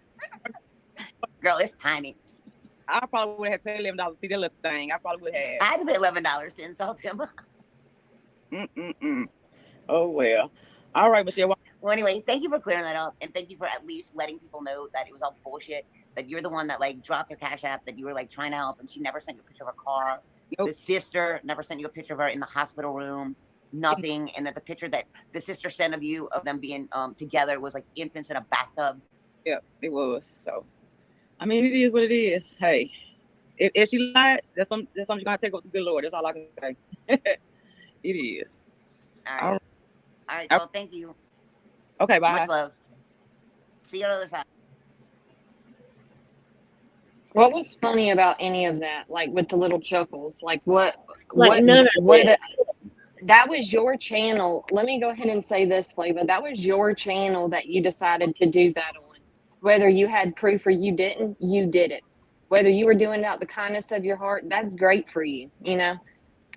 girl, it's tiny. I probably would have paid $11 to see that little thing. I probably would have. I had to pay $11 to insult him. Oh well. All right, Michelle. Well, anyway, thank you for clearing that up, and thank you for at least letting people know that it was all bullshit. That you're the one that like dropped her Cash App, that you were like trying to help, and she never sent you a picture of her car. Nope. The sister never sent you a picture of her in the hospital room. Nothing, and that the picture that the sister sent of you of them being together was like infants in a bathtub. Yep, it was. So, I mean, it is what it is. Hey, if she lied, that's something she's gonna take up to the good Lord. That's all I can say. It is. All right. Well, thank you. Okay, bye. Much love. See you on the other side. What was funny about any of that? Like with the little chuckles? Like what? Like none of it. That was your channel. Let me go ahead and say this, Flava. That was your channel that you decided to do that on. Whether you had proof or you didn't, you did it. Whether you were doing it out the kindness of your heart, that's great for you. You know,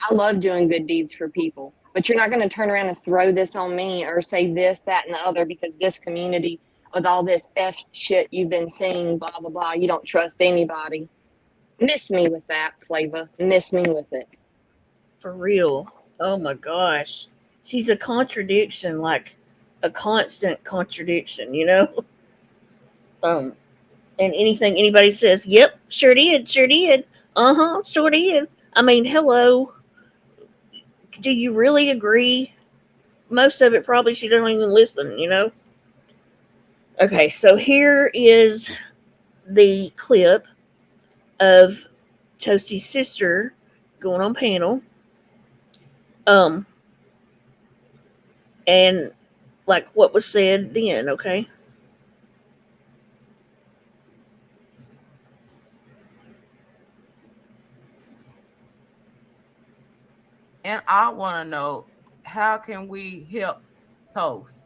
I love doing good deeds for people. But you're not going to turn around and throw this on me or say this, that, and the other because this community with all this F shit you've been seeing, blah, blah, blah, you don't trust anybody. Miss me with that, Flava. Miss me with it. For real. Oh my gosh. She's a contradiction, like a constant contradiction, you know? And anything anybody says, yep, sure did. Sure did. I mean, hello. Do you really agree? Most of it probably she doesn't even listen, you know? Okay, so here is the clip of Toasty's sister going on panel. And like what was said then, okay? And I want to know, how can we help Toast?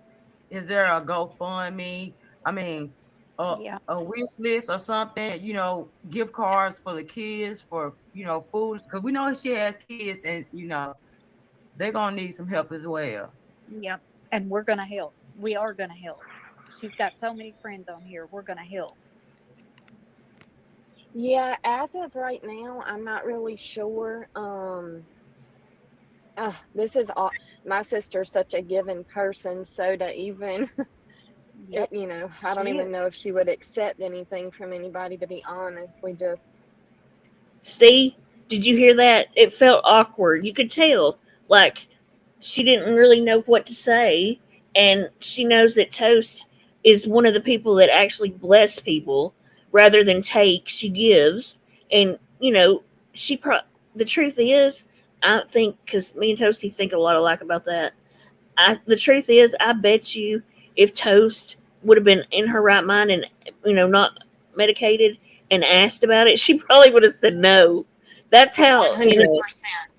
Is there a GoFundMe? I mean, a wish list or something, you know, gift cards for the kids, for, you know, foods, because we know she has kids and, you know, they're going to need some help as well. Yep. And we're going to help. We are going to help. She's got so many friends on here. We're going to help. Yeah, as of right now, I'm not really sure. This is all. My sister's such a giving person, so to even, you know, I don't even know if she would accept anything from anybody, to be honest. We just. See, did you hear that? It felt awkward. You could tell, like, she didn't really know what to say, and she knows that Toast is one of the people that actually bless people rather than take. She gives, and you know, the truth is, I think, because me and Toasty think a lot alike about that. The truth is, I bet you, if Toast would have been in her right mind and, you know, not medicated and asked about it, she probably would have said no. That's how. 100%. You know,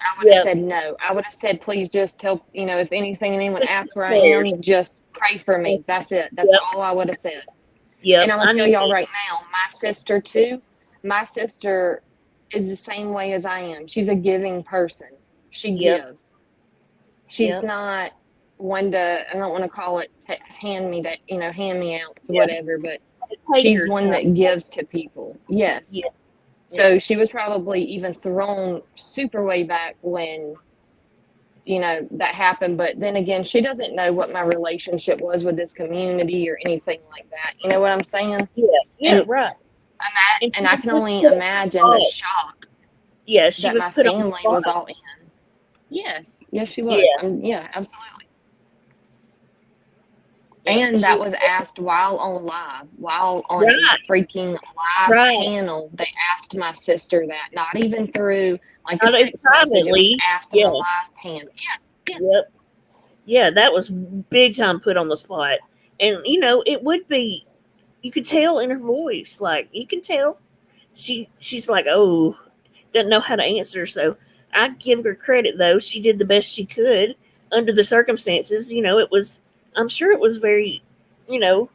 I would have said no. I would have said, please just tell, you know, if anyone just asks where I am, just pray for me. That's it. That's all I would have said. Yeah. And I'm going to tell y'all right now, my sister too, my sister is the same way as I am. She's a giving person. She gives. She's not one to, I don't want to call it hand me out, whatever, but she's one that gives to people. Yes. Yeah. So she was probably even thrown super way back when, you know, that happened. But then again, she doesn't know what my relationship was with this community or anything like that. You know what I'm saying? Yeah, right. And I can only imagine the shock. Yeah, she was my put family on was all in. Yes, she was. Yeah, absolutely. Yep. And that was asked while on a Right. freaking live Right. panel. They asked my sister that, not even through like a Not even text message. It was privately. asked on Yeah. a live panel. Yeah. Yep. Yeah, that was big time put on the spot. And it would be, you could tell in her voice, like you can tell she's like, oh, doesn't know how to answer. So I give her credit though. She did the best she could under the circumstances. It was, I'm sure it was very, you know,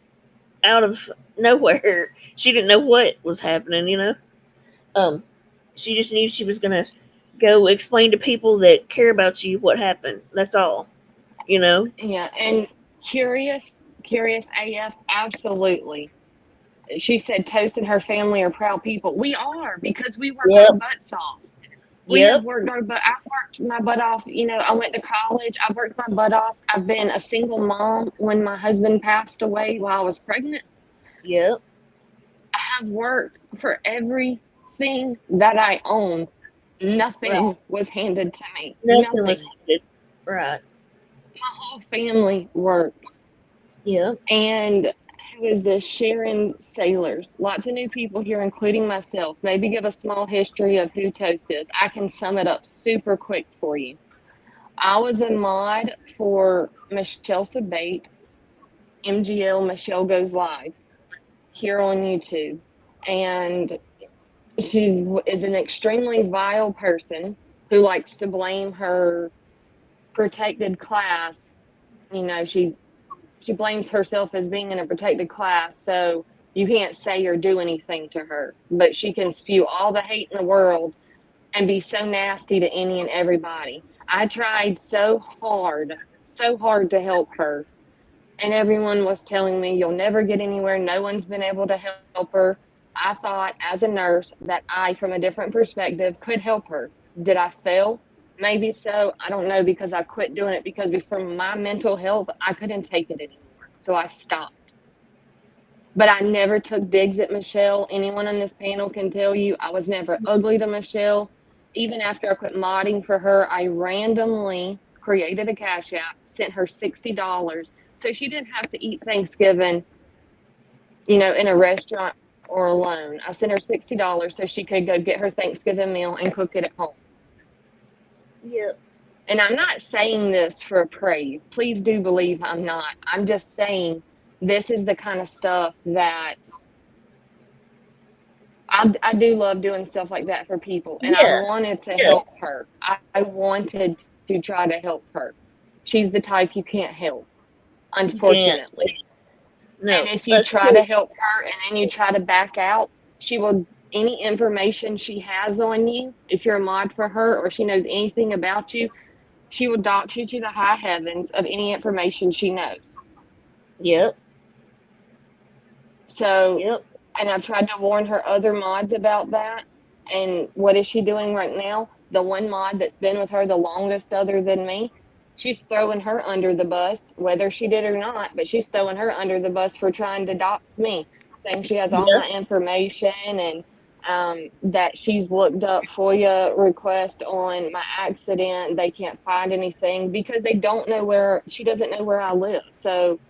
out of nowhere. She didn't know what was happening. Um she just knew she was gonna go explain to people that care about you what happened. That's all. You know? Yeah. And curious AF, absolutely. She said Toast and her family are proud people. We are, because we work Yep. our butts off. We Yep. have worked our butt. I've worked my butt off. I went to college. I worked my butt off. I've been a single mom when my husband passed away while I was pregnant. Yep. I have worked for everything that I own. Nothing was handed to me. Nothing was Nothing. handed. Right. My whole family worked. Yeah. And who is this? Sharon Sailors. Lots of new people here, including myself. Maybe give a small history of who Toast is. I can sum it up super quick for you. I was a mod for Michelle Sabate, MGL Michelle Goes Live, here on YouTube. And she is an extremely vile person who likes to blame her protected class. She blames herself as being in a protected class, so you can't say or do anything to her. But she can spew all the hate in the world and be so nasty to any and everybody. I tried so hard to help her. And everyone was telling me, you'll never get anywhere. No one's been able to help her. I thought as a nurse that I, from a different perspective, could help her. Did I fail? Maybe so. I don't know, because I quit doing it because from my mental health, I couldn't take it anymore. So I stopped. But I never took digs at Michelle. Anyone on this panel can tell you I was never ugly to Michelle. Even after I quit modding for her, I randomly created a Cash App, sent her $60 so she didn't have to eat Thanksgiving, in a restaurant or alone. I sent her $60 so she could go get her Thanksgiving meal and cook it at home. Yep. And I'm not saying this for praise. Please do believe I'm not. I'm just saying this is the kind of stuff that I do love doing stuff like that for people. And I wanted to help her. I wanted to try to help her. She's the type you can't help, unfortunately. No. And if you try to help her and then you try to back out, she will, any information she has on you, if you're a mod for her or she knows anything about you, she will dox you to the high heavens of any information she knows. Yep. So, Yep. and I've tried to warn her other mods about that. And what is she doing right now? The one mod that's been with her the longest other than me, she's throwing her under the bus, whether she did or not, but she's throwing her under the bus for trying to dox me, saying she has all my information and that she's looked up FOIA request on my accident. They can't find anything because they don't know where, she doesn't know where I live. So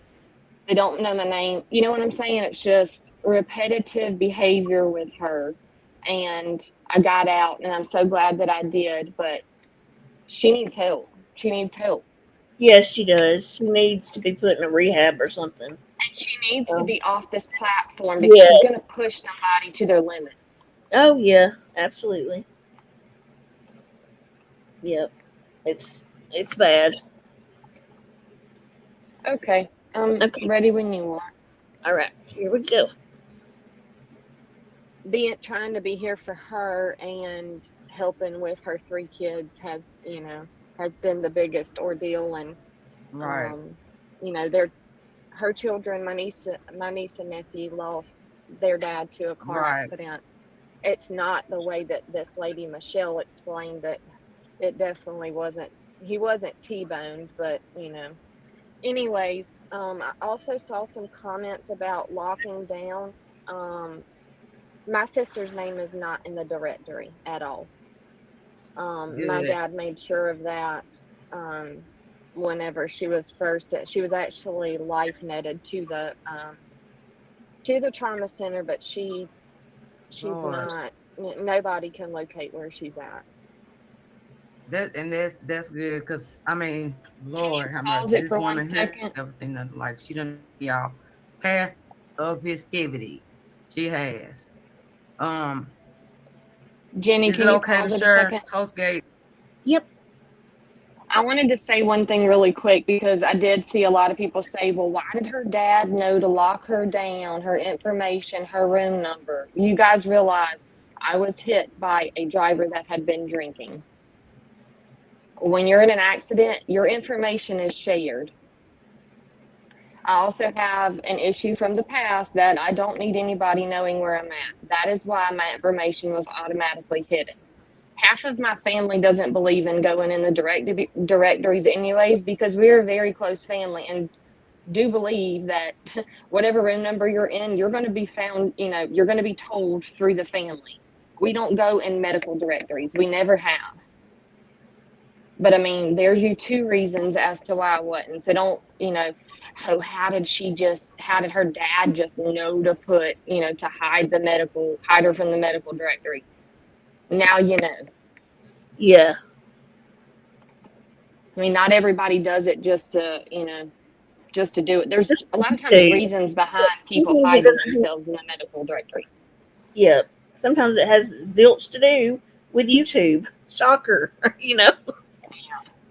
they don't know my name. You know what I'm saying? It's just repetitive behavior with her. And I got out and I'm so glad that I did, but she needs help. She needs help. Yes, she does. She needs to be put in a rehab or something. And she needs to be off this platform because she's going to push somebody to their limits. Oh, yeah, absolutely. Yep. It's bad. Okay. Ready when you are. All right, here we go. Trying to be here for her and helping with her 3 kids has been the biggest ordeal. And her children, my niece and nephew lost their dad to a car accident. It's not the way that this lady Michelle explained it. It definitely wasn't. He wasn't T-boned, but anyways, I also saw some comments about locking down. My sister's name is not in the directory at all. My dad made sure of that. whenever she was first. She was actually life netted to the trauma center, but she's Lord. not. Nobody can locate where she's at. That's good because I mean, Can you Lord, how much pause it this for one woman here second? never seen nothing like. She done y'all past of festivity. She has. Um, Jenny, is it can you okay to pause it a share second? Toastgate? Yep. I wanted to say one thing really quick because I did see a lot of people say, well, why did her dad know to lock her down, her information, her room number? You guys realize I was hit by a driver that had been drinking. When you're in an accident, your information is shared. I also have an issue from the past that I don't need anybody knowing where I'm at. That is why my information was automatically hidden. Half of my family doesn't believe in going in the directories anyways, because we're a very close family and do believe that whatever room number you're in, you're going to be found, you're going to be told through the family. We don't go in medical directories. We never have. But I mean, there's you two reasons as to why I wouldn't. So don't, oh, how did her dad just know to put, to hide her from the medical directory? Now you know. Yeah. I mean, not everybody does it just to, just to do it. There's Just a lot of times to reasons behind people sometimes it hiding doesn't. themselves in the medical directory. Yeah. Sometimes it has zilch to do with YouTube. Shocker.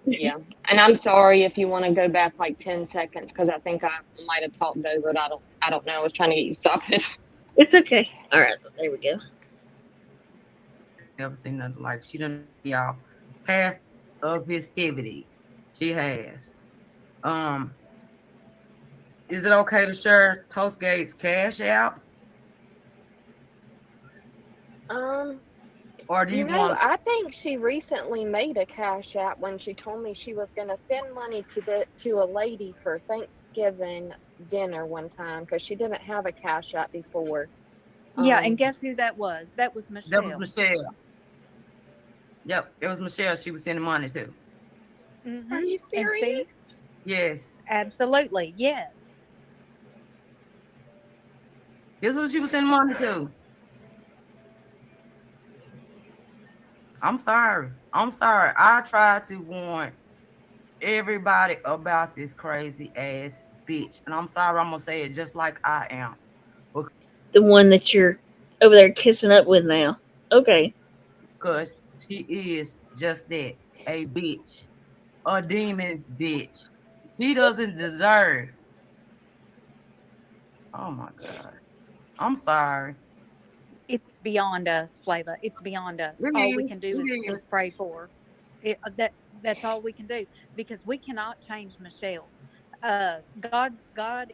Yeah. And I'm sorry if you want to go back like 10 seconds because I think I might have talked over it. I don't know. I was trying to get you to stop it. It's okay. All right. There we go. Never seen nothing like. She done y'all past of festivity. She has. Um, is it okay to share Toastgate's cash out? Or do you want? I think she recently made a cash app when she told me she was going to send money to a lady for Thanksgiving dinner one time because she didn't have a cash app before. Yeah, and guess who that was? That was Michelle. That was Michelle. Yep, it was Michelle. She was sending money to. Mm-hmm. Are you serious? Yes. Absolutely. Yes. This is what she was sending money to. I'm sorry. I tried to warn everybody about this crazy ass bitch. And I'm sorry, I'm gonna say it just like I am. The one that you're over there kissing up with now. Okay. Because she is just that. A bitch. A demon bitch. She doesn't deserve. Oh my God. I'm sorry. It's beyond us, Flava. It's beyond us. It All we can is. do It is is. pray for her. That's all we can do because we cannot change Michelle. God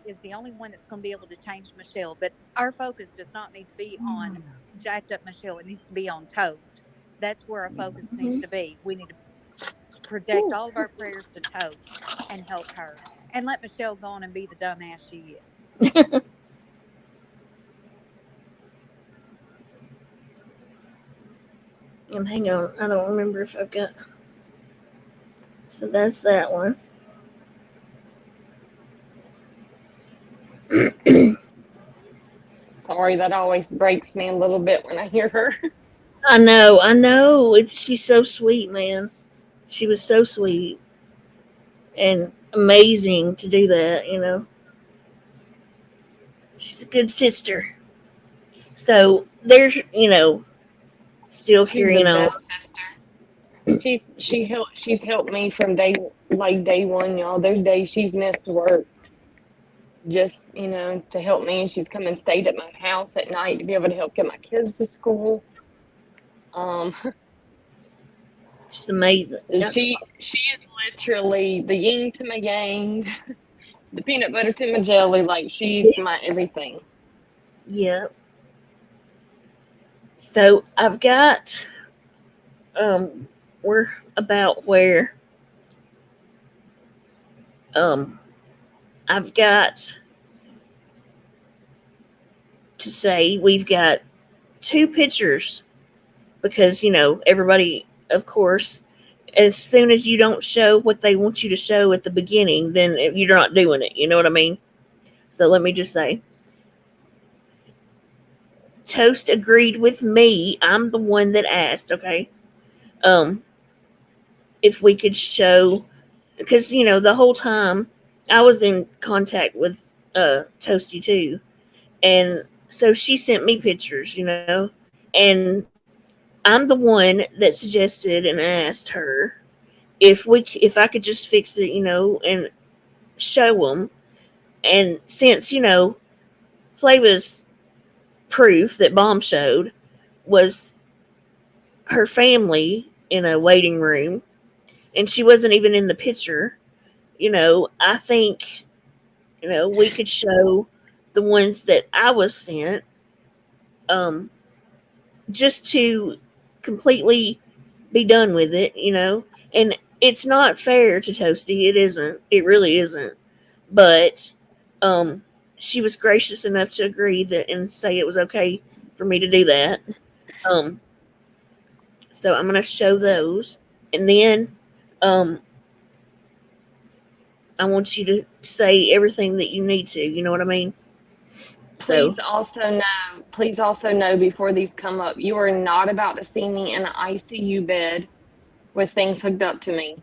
is the only one that's going to be able to change Michelle. But our focus does not need to be on jacked up Michelle. It needs to be on Toast. That's where our focus needs to be. We need to project all of our prayers to Toast and help her, and let Michelle go on and be the dumbass she is. And hang on, I don't remember if I've got. So that's that one. Sorry, that always breaks me a little bit when I hear her. I know. She's so sweet, man. She was so sweet and amazing to do that. She's a good sister. So there's, still She's the carrying on. best sister. She's helped me from day one, y'all. There's days she's missed work just to help me. She's come and stayed at my house at night to be able to help get my kids to school. She's amazing. She is literally the yin to my yang, the peanut butter to my jelly. Like she's my everything. Yeah. So I've got we're about where I've got to say we've got two pictures because everybody, of course, as soon as you don't show what they want you to show at the beginning, then you're not doing it. You know what I mean? So let me just say, Toast agreed with me. I'm the one that asked. Okay, um, if we could show, because the whole time I was in contact with Toasty too, and so she sent me pictures. And I'm the one that suggested and asked her if I could just fix it, and show them. And since Flava's proof that Mom showed was her family in a waiting room, and she wasn't even in the picture, I think we could show the ones that I was sent, um, just to completely be done with it, And it's not fair to Toasty. It isn't. It really isn't. But um, she was gracious enough to agree that and say it was okay for me to do that. Um, so I'm gonna show those, and then um, I want you to say everything that you need to. You know what I mean? So Please also know before these come up, you are not about to see me in an ICU bed with things hooked up to me.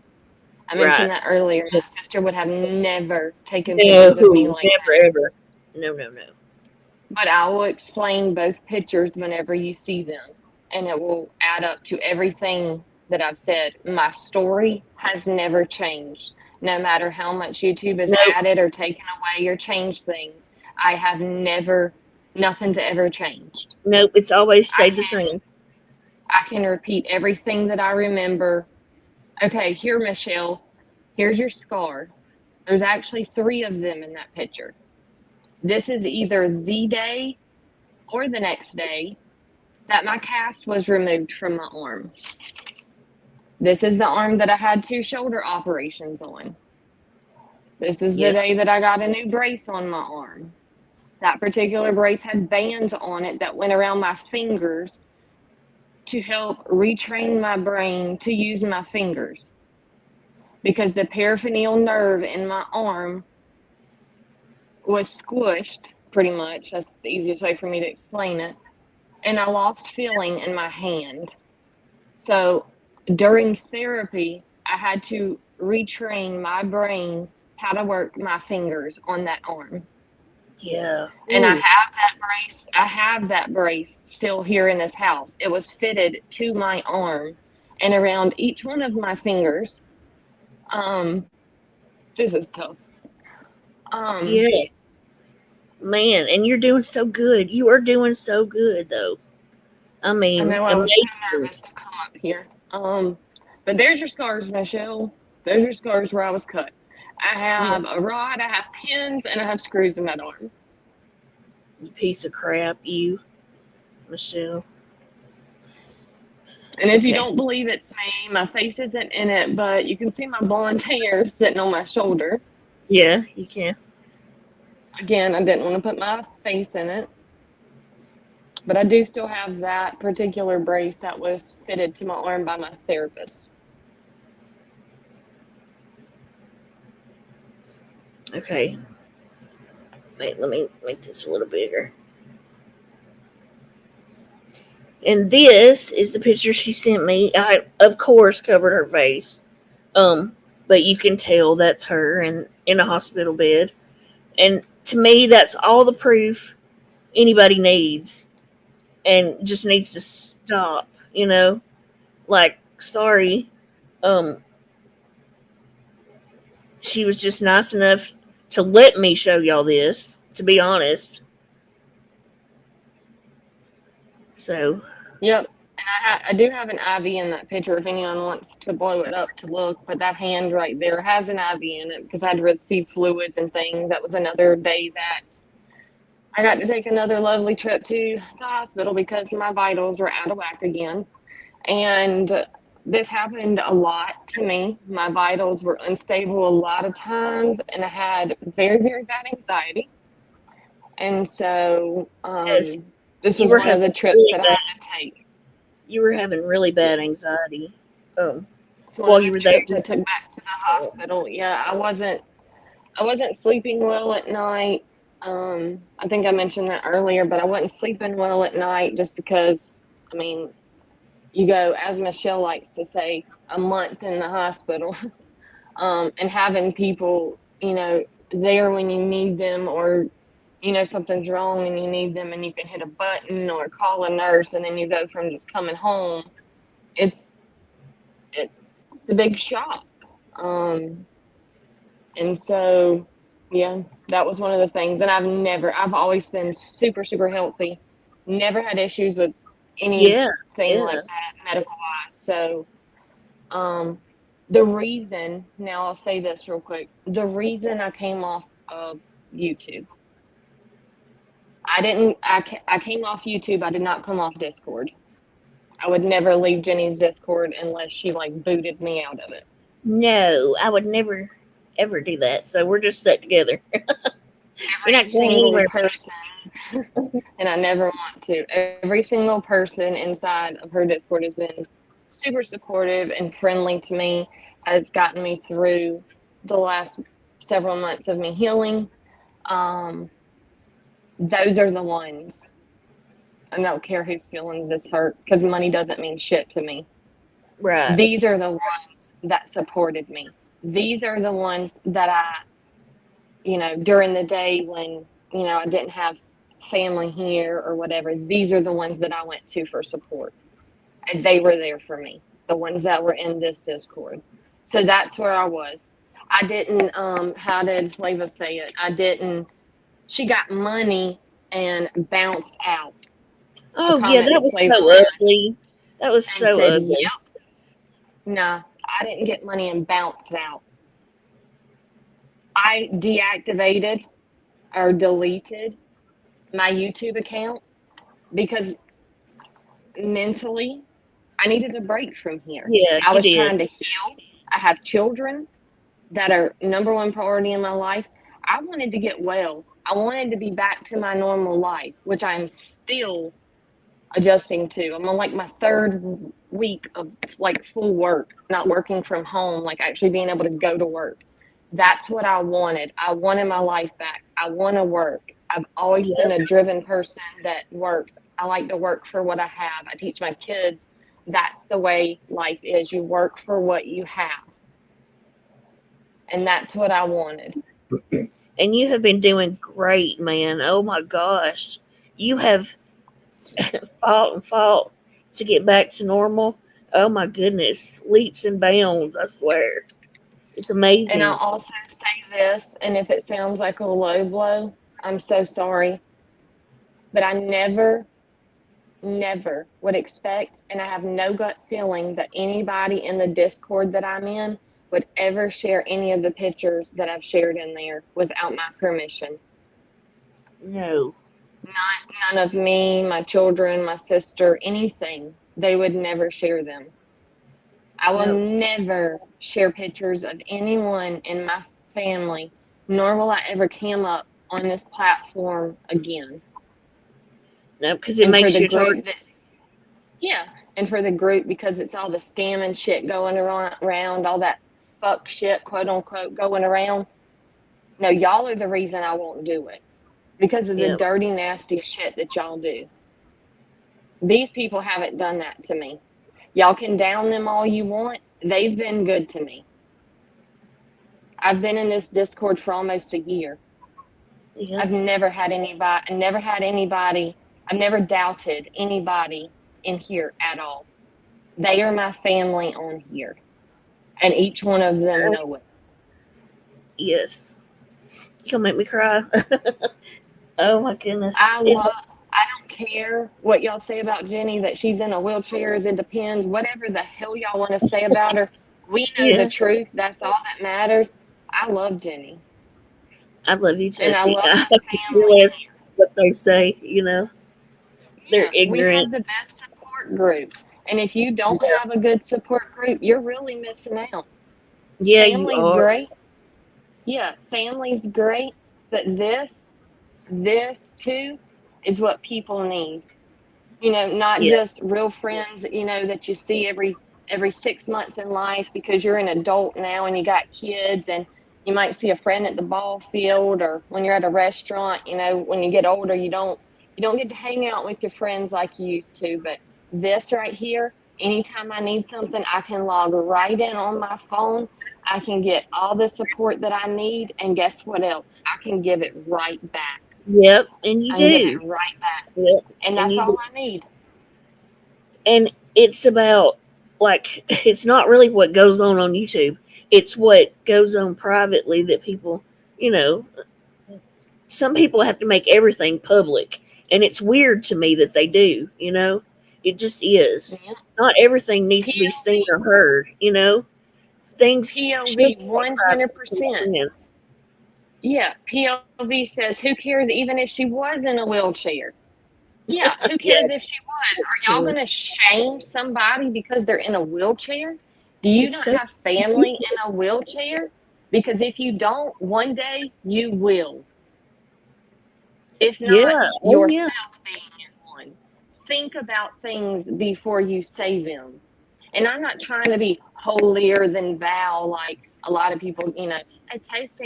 I mentioned right. that earlier. My sister would have never taken No, pictures of me like never that. ever. No, no, no. But I will explain both pictures whenever you see them, and it will add up to everything that I've said. My story has never changed. No matter how much YouTube has Nope. added or taken away or changed things, I have nothing's ever changed. Nope. It's always stayed the same. I can repeat everything that I remember. Okay, here, Michelle, here's your scar. There's actually 3 of them in that picture. This is either the day or the next day that my cast was removed from my arm. This is the arm that I had 2 shoulder operations on. This is the day that I got a new brace on my arm. That particular brace had bands on it that went around my fingers to help retrain my brain to use my fingers. Because the peripheral nerve in my arm was squished, pretty much. That's the easiest way for me to explain it. And I lost feeling in my hand. So during therapy, I had to retrain my brain how to work my fingers on that arm. Yeah. And I have that brace still here in this house. It was fitted to my arm and around each one of my fingers. This is tough. Yeah. Man, and you're doing so good. You are doing so good, though. I mean, I know I was so nervous to come up here. But there's your scars, Michelle. There's your scars where I was cut. I have a rod, I have pins, and I have screws in that arm. You piece of crap, you, Michelle. And if you don't believe it's me, my face isn't in it, but you can see my blonde hair sitting on my shoulder. Yeah, you can. Again, I didn't want to put my face in it. But I do still have that particular brace that was fitted to my arm by my therapist. Okay. Wait, let me make this a little bigger. And this is the picture she sent me. I, of course, covered her face. But you can tell that's her in a hospital bed. And to me, that's all the proof anybody needs. And just needs to stop, Like, sorry. She was just nice enough to let me show y'all this, to be honest. So. Yep. And I do have an IV in that picture if anyone wants to blow it up to look. But that hand right there has an IV in it because I had to receive fluids and things. That was another day that I got to take another lovely trip to the hospital because my vitals were out of whack again. And this happened a lot to me. My vitals were unstable a lot of times, and I had very, very bad anxiety. And so Yes. this was one of the trips that I had to take. You were having really bad anxiety. It's one while of you the were there. trips I took back to the hospital. Yeah, I wasn't sleeping well at night. I think I mentioned that earlier, but I wasn't sleeping well at night just because, I mean, you go, as Michelle likes to say, a month in the hospital, and having people, there when you need them, or, something's wrong and you need them and you can hit a button or call a nurse, and then you go from just coming home. It's a big shock. And so, yeah, that was one of the things. And I've always been super, super healthy. Never had issues with anything like that medical wise. So, the reason, now I'll say this real quick. The reason I came off of YouTube, I came off YouTube. I did not come off Discord. I would never leave Jenny's Discord unless she booted me out of it. No, I would never ever do that. So we're just stuck together. Every single person, and I never want to. Every single person inside of her Discord has been super supportive and friendly to me, has gotten me through the last several months of me healing. Those are the ones. I don't care whose feelings this hurt, because money doesn't mean shit to me. Right. These are the ones that supported me. These are the ones that I, during the day when, I didn't have family here or whatever, these are the ones that I went to for support. And they were there for me, the ones that were in this Discord. So that's where I was. I didn't, how did Flava say it? She got money and bounced out. Oh, yeah, that was so ugly. That was so ugly. Yep. Nah, I didn't get money and bounced out. I deactivated or deleted my YouTube account because mentally I needed a break from here. Yeah, I was trying to heal. I have children that are number one priority in my life. I wanted to get well. I wanted to be back to my normal life, which I'm still adjusting to. I'm on my third week of full work, not working from home, actually being able to go to work. That's what I wanted. I wanted my life back. I want to work. I've always been a driven person that works. I like to work for what I have. I teach my kids that's the way life is. You work for what you have. And that's what I wanted. And you have been doing great, man. Oh my gosh. You have fought to get back to normal. Oh my goodness. Leaps and bounds, I swear. It's amazing. And I'll also say this, and if it sounds like a low blow, I'm so sorry. But I never would expect, and I have no gut feeling that anybody in the Discord that I'm in would ever share any of the pictures that I've shared in there without my permission. No. None of me, my children, my sister, anything. They would never share them. I will never share pictures of anyone in my family, nor will I ever come up on this platform again. No, because it makes you group. Yeah, and for the group, because it's all the scamming shit going around, all that fuck shit, quote unquote, going around. No, y'all are the reason I won't do it, because of the dirty, nasty shit that y'all do. These people haven't done that to me. Y'all can down them all you want. They've been good to me. I've been in this Discord for almost a year. Yeah. I've never doubted anybody in here at all. They are my family on here. And each one of them know it. Yes. You'll make me cry. Oh my goodness. I don't care what y'all say about Jenny, that she's in a wheelchair, is it depends, whatever the hell y'all want to say about her. We know the truth. That's all that matters. I love Jenny. I love you too. And I love my family. What they say, they're ignorant. We have the best support group. And if you don't have a good support group, you're really missing out. Yeah, family's great. Yeah, family's great. But this too is what people need. Not just real friends, that you see every every 6 months in life because you're an adult now and you got kids, and you might see a friend at the ball field or when you're at a restaurant. You know, when you get older, you don't get to hang out with your friends like you used to. But this right here, anytime I need something, I can log right in on my phone. I can get all the support that I need, and guess what else? I can give it right back. Yep, and you I can give do. it right back. Yep, And and that's you all do. I need. And it's about, like, it's not really what goes on YouTube. It's what goes on privately that people, you know, some people have to make everything public, and it's weird to me that they do. It just is. Yeah. Not everything needs to be seen or heard. Things should POV, stay private between 100%. friends. Yeah, POV says, who cares even if she was in a wheelchair? Yeah, who cares if she was? Are y'all going to shame somebody because they're in a wheelchair? Do you It's not so have family in a wheelchair? Because if you don't, one day you will. If Yeah. not Oh yeah. yourself being in one. Think about things before you say them. And I'm not trying to be holier than thou like a lot of people, hey, Toast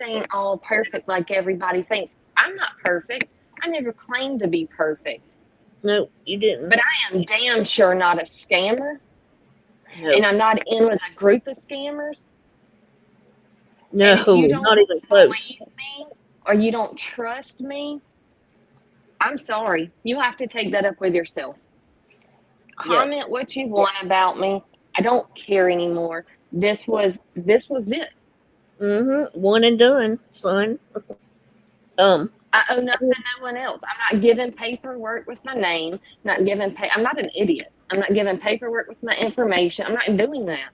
ain't all perfect like everybody thinks. I'm not perfect. I never claimed to be perfect. No, you didn't. But I am damn sure not a scammer. No. And I'm not in with a group of scammers. No, and if you don't not even close. believe me or you don't trust me, I'm sorry. You have to take that up with yourself. Comment what you want about me. I don't care anymore. This was it. One and done, son. I owe nothing to no one else. I'm not giving paperwork with my name. I'm not an idiot. I'm not giving paperwork with my information. I'm not doing that.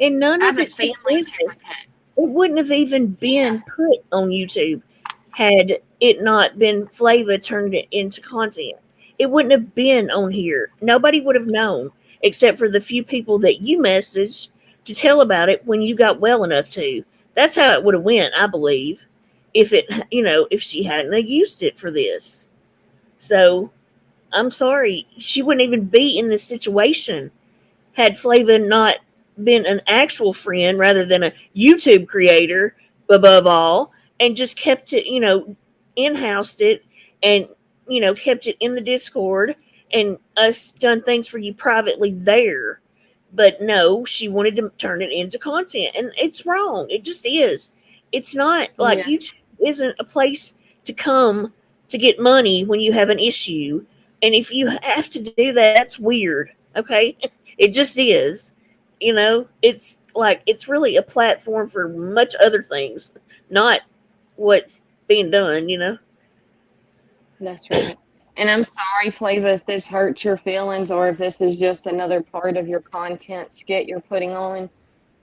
And none I of have a it's the family to business. protect. It wouldn't have even been put on YouTube had it not been Flava turned it into content. It wouldn't have been on here. Nobody would have known except for the few people that you messaged to tell about it when you got well enough to. That's how it would have went, I believe, if she hadn't used it for this. So I'm sorry, she wouldn't even be in this situation had Flava not been an actual friend rather than a YouTube creator above all, and just kept it, in-housed it, and, kept it in the Discord, and us done things for you privately there. But no, she wanted to turn it into content, and it's wrong. It just is. It's not like YouTube isn't a place to come to get money when you have an issue. And if you have to do that, that's weird. Okay? It just is. It's really a platform for much other things, not what's being done. That's right. And I'm sorry, Flava, if this hurts your feelings or if this is just another part of your content skit you're putting on.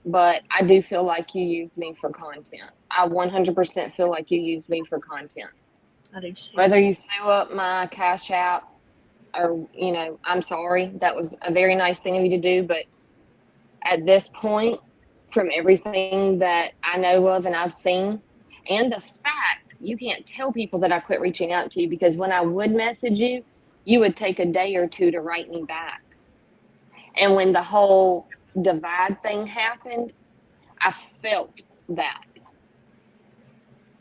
But I do feel like you used me for content. I 100% feel like you used me for content. I do too. Whether you threw up my Cash App or, I'm sorry. That was a very nice thing of you to do. But at this point, from everything that I know of and I've seen, and the fact you can't tell people that I quit reaching out to you, because when I would message you, you would take a day or two to write me back. And when the whole divide thing happened, I felt that.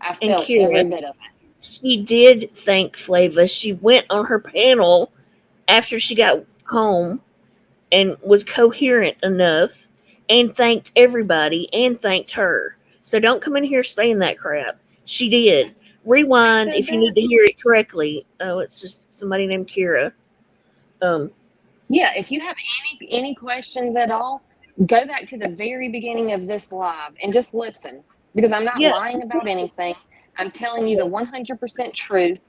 I felt every bit of it. She did thank Flava. She went on her panel after she got home and was coherent enough and thanked everybody and thanked her. So don't come in here saying that crap. She did. Rewind if you need to hear it correctly. Oh, it's just somebody named Kira. Yeah, if you have any questions at all, go back to the very beginning of this live and just listen, because I'm not lying about anything. I'm telling you the 100% truth.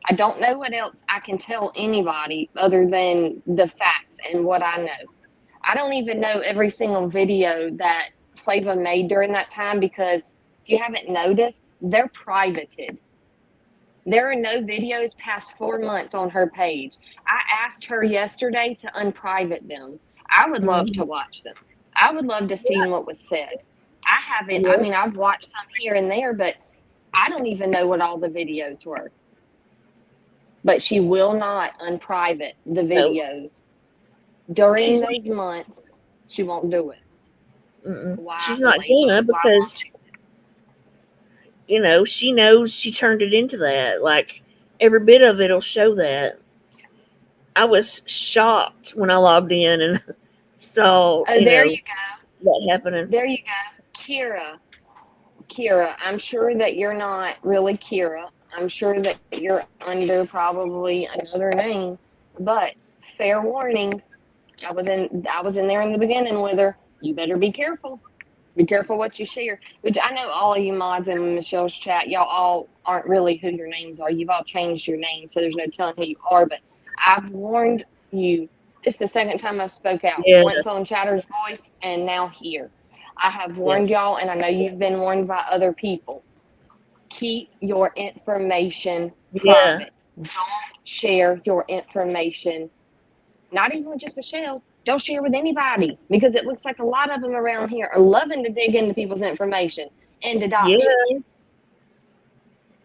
I don't know what else I can tell anybody other than the facts and what I know. I don't even know every single video that Flava made during that time, because if you haven't noticed, they're privated. There are no videos past 4 months on her page. I asked her yesterday to unprivate them. I would love to watch them. I would love to see what was said. I haven't, I've watched some here and there, but I don't even know what all the videos were. But she will not unprivate the videos during those months She won't do it. Mm-mm. Why, She's not lady? gonna Why won't because she? she knows she turned it into that. Like every bit of it'll show that. I was shocked when I logged in and saw, Oh, there you go. that happening. There you go. Kira, I'm sure that you're not really Kira. I'm sure that you're under probably another name, but fair warning. I was in there in the beginning with her. You better be careful. Be careful what you share. Which I know all of you mods in Michelle's chat, y'all all aren't really who your names are. You've all changed your name, so there's no telling who you are. But I've warned you. It's the second time I spoke out. Yeah, Once on Chatter's Voice and now here. I have yeah, warned y'all, and I know you've been warned by other people. Keep your information yeah, private. Don't share your information. Not even with just Michelle. Don't share with anybody because it looks like a lot of them around here are loving to dig into people's information and to dox yeah, you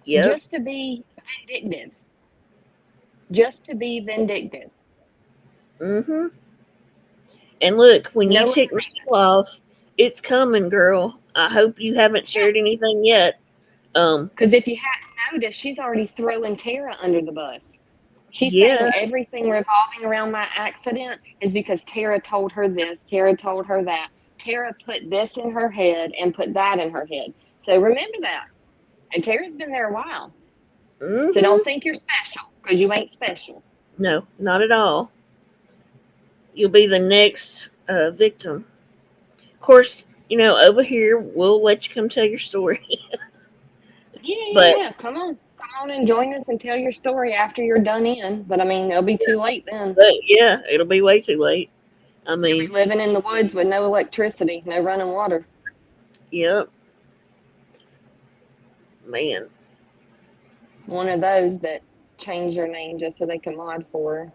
yep. just to be vindictive. Just to be vindictive. Mm-hmm. And look, when you No, tick Michelle off, it's coming, girl. I hope you haven't shared anything yet. because if you hadn't noticed, she's already throwing Tara under the bus. She's Yeah, saying everything revolving around my accident is because Tara told her this, Tara told her that. Tara put this in her head and put that in her head. So remember that. And Tara's been there a while. mm-hmm. So don't think you're special because you ain't special. No, not at all. You'll be the next victim. Of course, over here, we'll let you come tell your story. But Yeah. Come on and join us and tell your story after you're done in. But I mean, it'll be too late then. yeah, it'll be way too late. I You'll mean, be living in the woods with no electricity, no running water. yep. Man. One of those that change their name just so they can mod for her.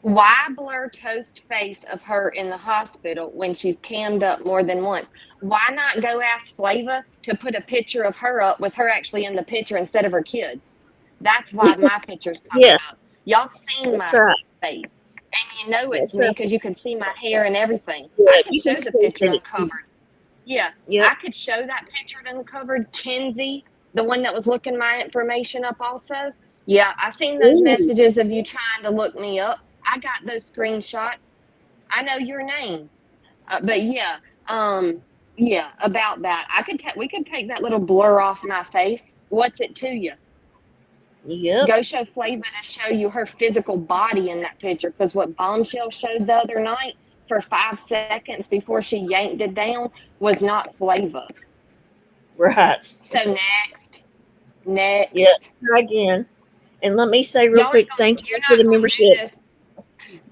Why blur Toast face of her in the hospital when she's cammed up more than once? Why not go ask Flava to put a picture of her up with her actually in the picture instead of her kids? That's why my picture's popping Yeah, up. Y'all seen my that's right. face. And you know it's That's me right. because you can see my hair and everything. Yeah, I could you show can the see picture that. uncovered. Yeah, Yep. I could show that picture uncovered. Kenzie, the one that was looking my information up also. Yeah, I seen those Ooh. messages of you trying to look me up. I got those screenshots. I know your name. But yeah, about that. We could take that little blur off my face. What's it to you? Yep. Go show Flava to show you her physical body in that picture. Because what Bombshell showed the other night for 5 seconds before she yanked it down was not Flava. Right. So next. Yep. Try again. And let me say real Y'all quick, thank you for the membership.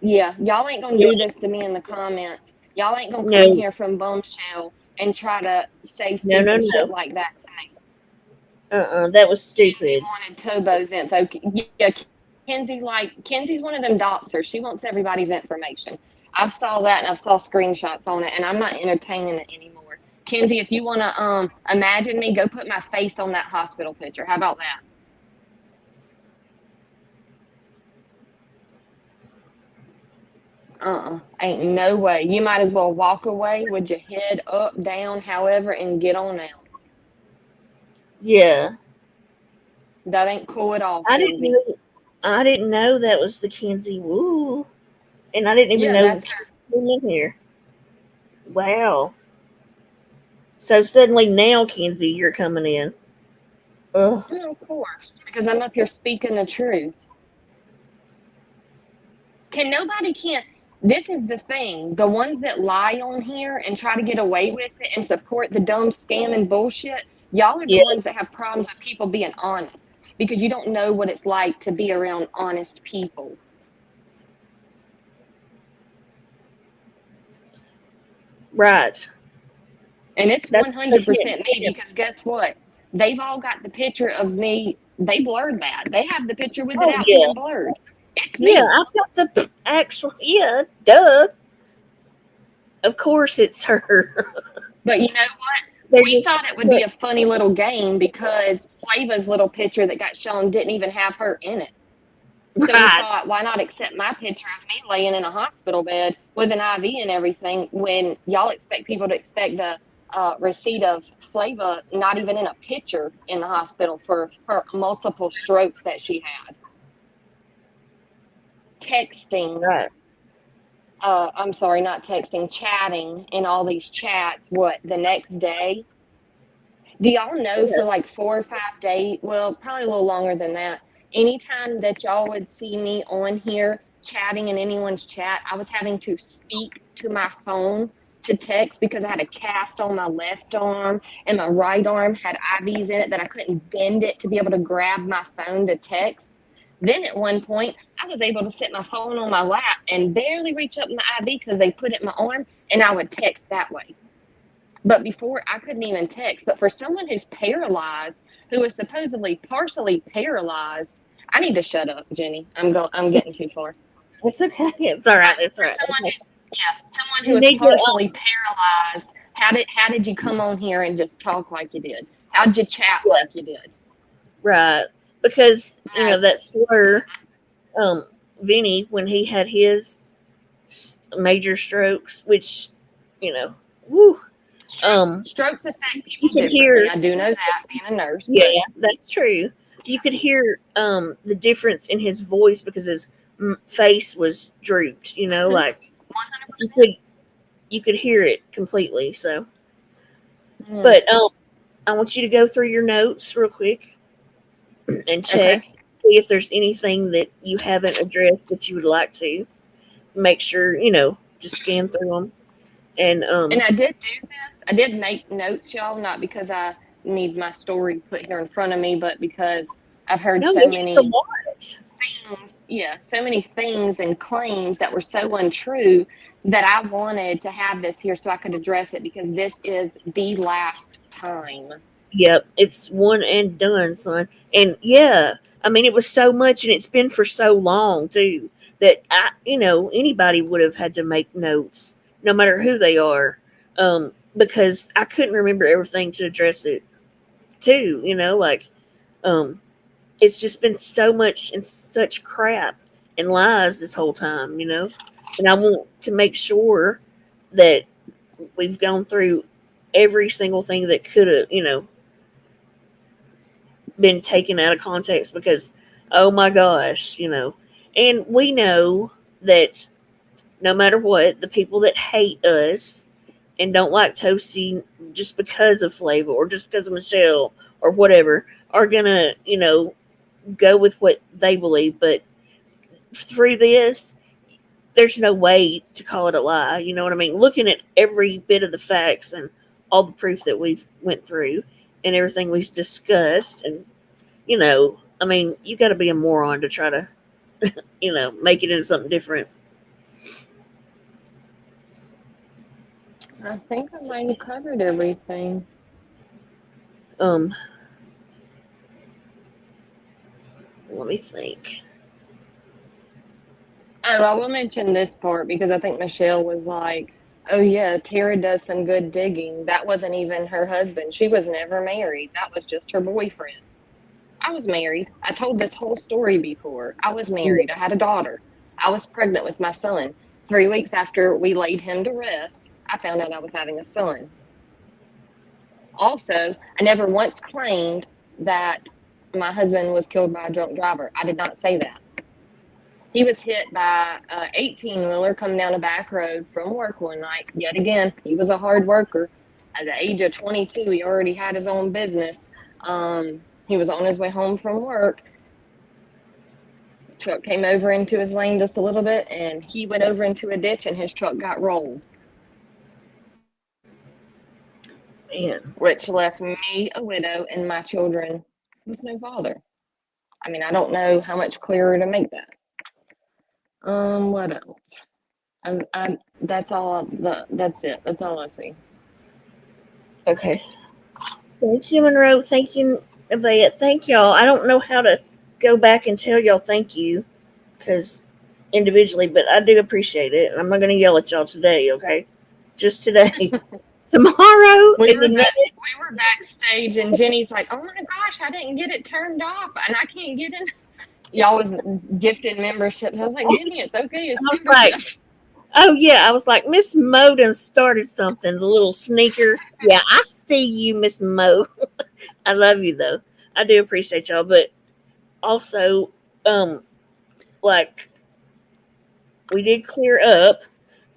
Yeah, y'all ain't gonna do this to me in the comments. Y'all ain't gonna come here from Bombshell and try to say stupid shit like that to me. That was stupid. Kenzie wanted Tobo's info. Yeah, Kenzie's one of them doxers. She wants everybody's information. I've saw that and I've saw screenshots on it, and I'm not entertaining it anymore. Kenzie, if you want to imagine me, go put my face on that hospital picture. How about that? Ain't no way. You might as well walk away with your head up, down, however, and get on out. Yeah. That ain't cool at all, I Kenzie. didn't know that was the Kenzie Woo. And I didn't even know that's in here. Wow. So suddenly now, Kenzie, you're coming in. Ugh. Yeah, of course. Because I'm up here speaking the truth. This is the thing. The ones that lie on here and try to get away with it and support the dumb scam and bullshit, y'all are the ones that have problems with people being honest. Because you don't know what it's like to be around honest people. Right. And it's 100% me because guess what? They've all got the picture of me. They blurred that. They have the picture with it out being blurred. It's me. Yeah, I've got the actual, duh. Of course it's her. But you know what? We thought it would be a funny little game because Flava's little picture that got shown didn't even have her in it. So we Right. thought, why not accept my picture of me laying in a hospital bed with an IV and everything when y'all expect people to expect a receipt of Flava not even in a picture in the hospital for her multiple strokes that she had. Texting, Right. I'm sorry, not texting, chatting in all these chats, what, the next day? Do y'all know for Yes. like 4 or 5 days, well, probably a little longer than that, anytime that y'all would see me on here chatting in anyone's chat, I was having to speak to my phone to text because I had a cast on my left arm and my right arm had IVs in it that I couldn't bend it to be able to grab my phone to text. Then at one point, I was able to set my phone on my lap and barely reach up my IV because they put it in my arm and I would text that way. But before, I couldn't even text. But for someone who's paralyzed, who is supposedly partially paralyzed, I need to shut up, Jenny. I'm getting too far. It's okay. It's all right. But It's all for right. someone Okay. someone You who is need to, partially paralyzed, how did you come on here and just talk like you did? How did you chat like you did? right. Because, Right. that slur, Vinny, when he had his major strokes, which, woo, Strokes affect you people could differently. hear, I do know that being a nurse. yeah, But that's true. You could hear the difference in his voice because his face was drooped, like 100%. you could hear it completely. So, Mm. but I want you to go through your notes real quick and check, Okay. see if there's anything that you haven't addressed that you would like to. Make sure, just scan through them. And And I did do this. I did make notes, y'all, not because I need my story put here in front of me, but because I've heard no, so there's a many lot. things, so many things and claims that were so untrue that I wanted to have this here so I could address it because this is the last time. Yep, it's one and done, son. And yeah, I mean, it was so much, and it's been for so long too that anybody would have had to make notes, no matter who they are, because I couldn't remember everything to address it too. Um, it's just been so much and such crap and lies this whole time, and I want to make sure that we've gone through every single thing that could have, been taken out of context because, oh my gosh, and we know that no matter what, the people that hate us and don't like Toasty just because of Flava or just because of Michelle or whatever are gonna, go with what they believe. But through this, there's no way to call it a lie. You know what I mean? Looking at every bit of the facts and all the proof that we've went through and everything we've discussed, and I mean, you got to be a moron to try to, make it into something different. I think I might have covered everything. Let me think. Oh, I will mention this part because I think Michelle was like, oh, yeah, Tara does some good digging. That wasn't even her husband. She was never married. That was just her boyfriend. I was married. I told this whole story before. I was married. I had a daughter. I was pregnant with my son. 3 weeks after we laid him to rest, I found out I was having a son. Also, I never once claimed that my husband was killed by a drunk driver. I did not say that. He was hit by an 18-wheeler coming down a back road from work one night. Yet again, he was a hard worker. At the age of 22, he already had his own business. He was on his way home from work. Truck came over into his lane just a little bit, and he went over into a ditch, and his truck got rolled. Man. Which left me a widow and my children with no father. I mean, I don't know how much clearer to make that. What else? That's all. That's it. That's all I see. Okay. Thank you, Monroe. Thank you, Yvette. Thank y'all. I don't know how to go back and tell y'all thank you because individually, but I do appreciate it. And I'm not going to yell at y'all today, okay? Just today. Tomorrow is another. We were backstage, and Jenny's like, "Oh my gosh, I didn't get it turned off, and I can't get in Y'all was gifted memberships. I was like, Jenny, it's okay. It's I was like, membership. oh yeah, I was like, Miss Mo done started something, the little sneaker. Yeah, I see you, Miss Mo. I love you though. I do appreciate y'all, but also, like we did clear up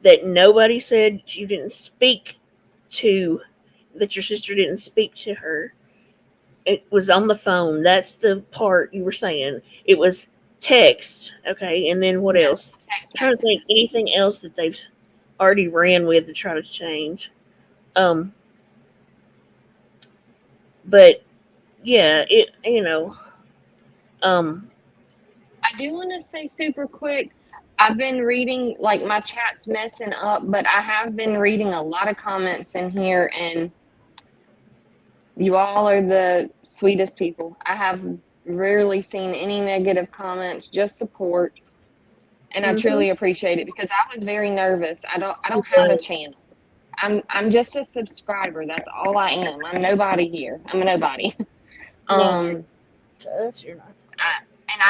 that nobody said you didn't speak to, that your sister didn't speak to her. It was on the phone. That's the part you were saying. It was text. Okay, and then what else? Text I'm trying to think messages. anything else that they've already ran with to try to change. Um, but yeah, it um, I do want to say super quick. I've been reading, like my chat's messing up, but I have been reading a lot of comments in here, and you all are the sweetest people. I have rarely seen any negative comments, just support, and I mhm, truly appreciate it because I was very nervous. I don't have a but channel. I'm just a subscriber. That's all I am. I'm nobody here. I'm a nobody. no, you're Um, to us, you're not. and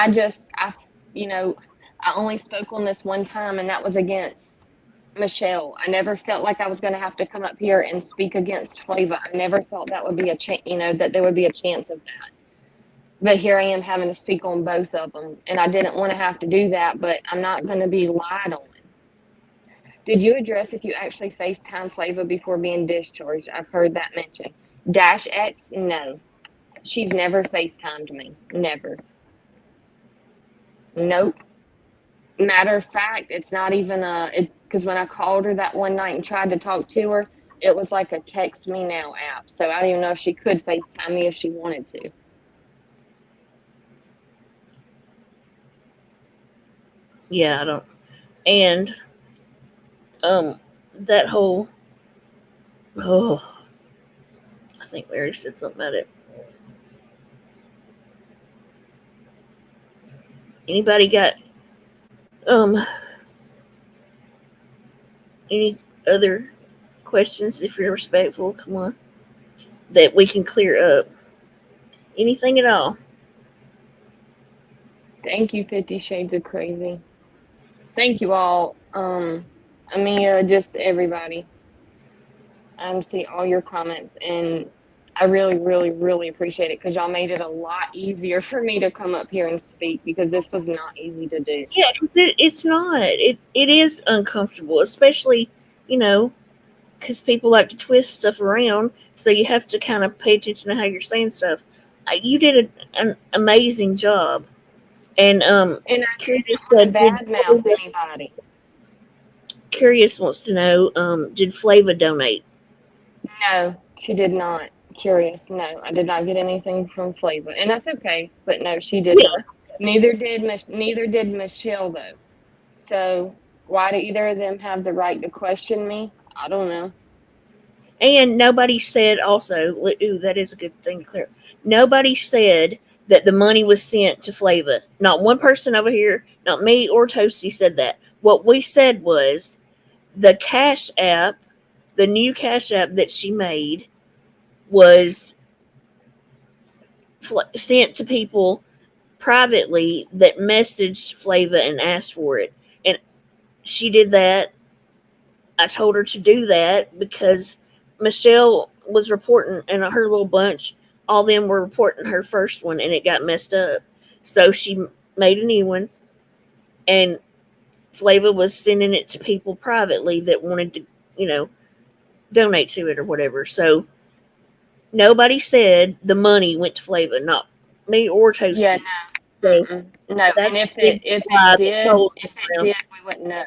I you know, I only spoke on this one time, and that was against Michelle. I never felt like I was going to have to come up here and speak against Flava. I never thought that would be that there would be a chance of that. But here I am having to speak on both of them, and I didn't want to have to do that, but I'm not going to be lied on. Did you address if you actually FaceTime Flava before being discharged? I've heard that mentioned. Dash X, no. She's never FaceTimed me. Never. Nope. Matter of fact, it's not even because when I called her that one night and tried to talk to her, it was like a text me now app. So I don't even know if she could FaceTime me if she wanted to. Yeah, I don't. And that whole oh, I think Mary said something about it. Anybody got um any other questions? If you're respectful, come on, that we can clear up. Anything at all? Thank you, 50 Shades of Crazy. Thank you all. Amia, just everybody. See all your comments, and I really, really, really appreciate it because y'all made it a lot easier for me to come up here and speak because this was not easy to do. Yeah, it's not. It is uncomfortable, especially because people like to twist stuff around. So you have to kind of pay attention to how you're saying stuff. You did an amazing job. And And I Curious just didn't did want to badmouth anybody. Curious wants to know, did Flava donate? No, she did not. Curious. No, I did not get anything from Flava, and that's okay. But no, she did Yeah. not. Neither did Michelle though. So why do either of them have the right to question me? I don't know. And nobody said also, ooh, that is a good thing to clear. Nobody said that the money was sent to Flava. Not one person over here, not me or Toasty said that. What we said was the Cash App, the new Cash App that she made, was sent to people privately that messaged Flava and asked for it. And she did that. I told her to do that because Michelle was reporting, and her little bunch, all them were reporting her first one, and it got messed up. So she made a new one, and Flava was sending it to people privately that wanted to, donate to it or whatever. So nobody said the money went to Flava, not me or Yeah, Toasty. no, So no. And that's the big lie that trolls around. we wouldn't know.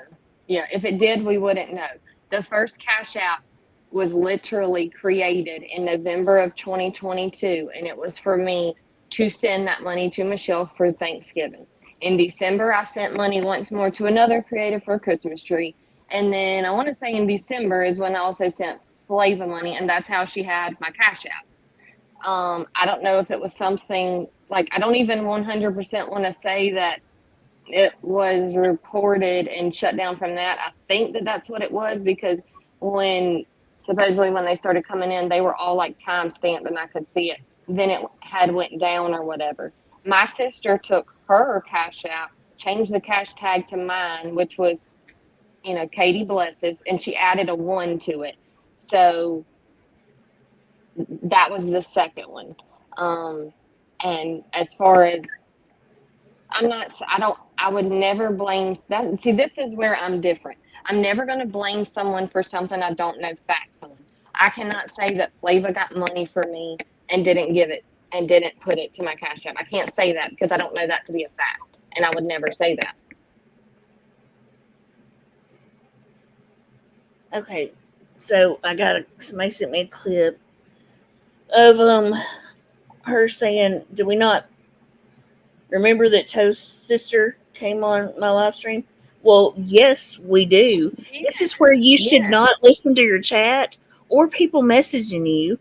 Yeah, if it did, we wouldn't know. The first Cash App was literally created in November of 2022, and it was for me to send that money to Michelle for Thanksgiving. In December, I sent money once more to another creator for a Christmas tree. And then I want to say in December is when I also sent Flava money, and that's how she had my Cash App. I don't know if it was something like I don't even 100% want to say that it was reported and shut down from that. I think that that's what it was because supposedly when they started coming in, they were all like time stamped and I could see it. Then it had went down or whatever. My sister took her Cash App, changed the cash tag to mine, which was, Katie Blesses, and she added a 1 to it. So that was the second one. And as far as I would never blame that. See, this is where I'm different. I'm never going to blame someone for something I don't know facts on. I cannot say that Flava got money for me and didn't give it and didn't put it to my Cash App. I can't say that because I don't know that to be a fact, and I would never say that. Okay, so somebody sent me a clip of her saying, "Do we not remember that Toast's sister came on my live stream?" Well, yes, we do. This is where you should not listen to your chat or people messaging you.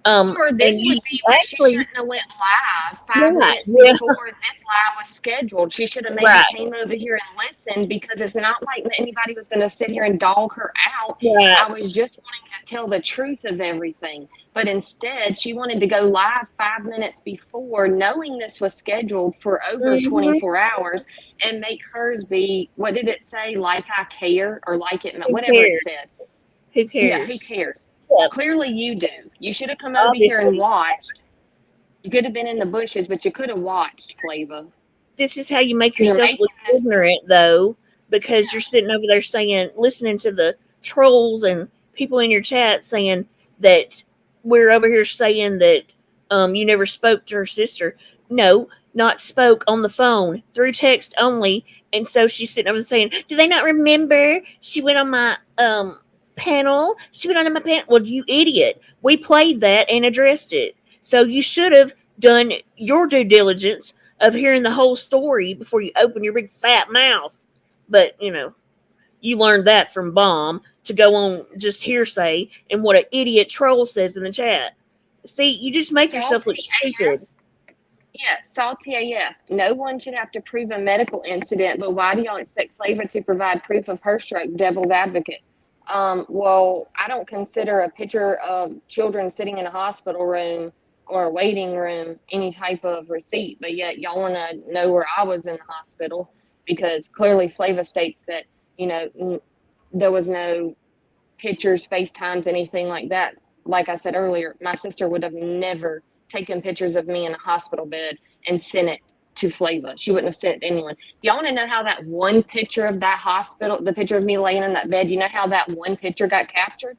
Or this and would be where she shouldn't have went live 5 minutes before this live was scheduled. She should have maybe came over here and listened, because it's not like anybody was going to sit here and dog her out. I was just wanting to tell the truth of everything. But instead, she wanted to go live 5 minutes before, knowing this was scheduled for over 24 hours, and make hers be, what did it say? Like I care, or like it, whatever it said. Who cares? Yeah, who cares? Yeah. Clearly you do. You should have come over here and watched. You could have been in the bushes, but you could have watched, Flava. This is how you make yourself look ignorant, though, because you're sitting over there listening to the trolls and people in your chat saying that we're over here saying that you never spoke to her sister. No, not spoke on the phone, through text only. And so she's sitting over there saying, "Do they not remember? She went on my panel. She went on my panel." Well, you idiot. We played that and addressed it. So you should have done your due diligence of hearing the whole story before you open your big fat mouth. But, you learned that from Bomb to go on just hearsay and what an idiot troll says in the chat. See, you just make yourself look stupid. Yeah, salty AF. No one should have to prove a medical incident, but why do y'all expect Flava to provide proof of her stroke? Devil's advocate. Well, I don't consider a picture of children sitting in a hospital room or a waiting room any type of receipt, but yet y'all want to know where I was in the hospital, because clearly Flava states that, there was no pictures, FaceTimes, anything like that. Like I said earlier, my sister would have never taken pictures of me in a hospital bed and sent it to Flava. She wouldn't have sent it to anyone. Y'all want to know how that one picture of that hospital, the picture of me laying in that bed, you know how that one picture got captured?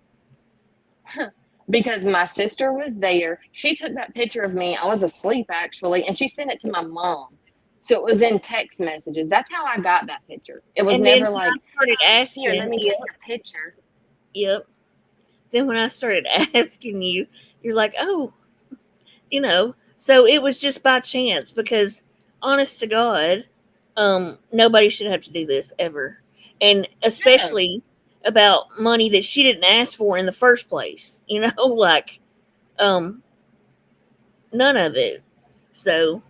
Because my sister was there. She took that picture of me. I was asleep, actually, and she sent it to my mom. So it was in text messages. That's how I got that picture. It was never like, I started asking, here, let me take your picture. Yep. Then when I started asking you, you're like, oh, so it was just by chance, because honest to God, nobody should have to do this ever. And especially about money that she didn't ask for in the first place, like, none of it. So,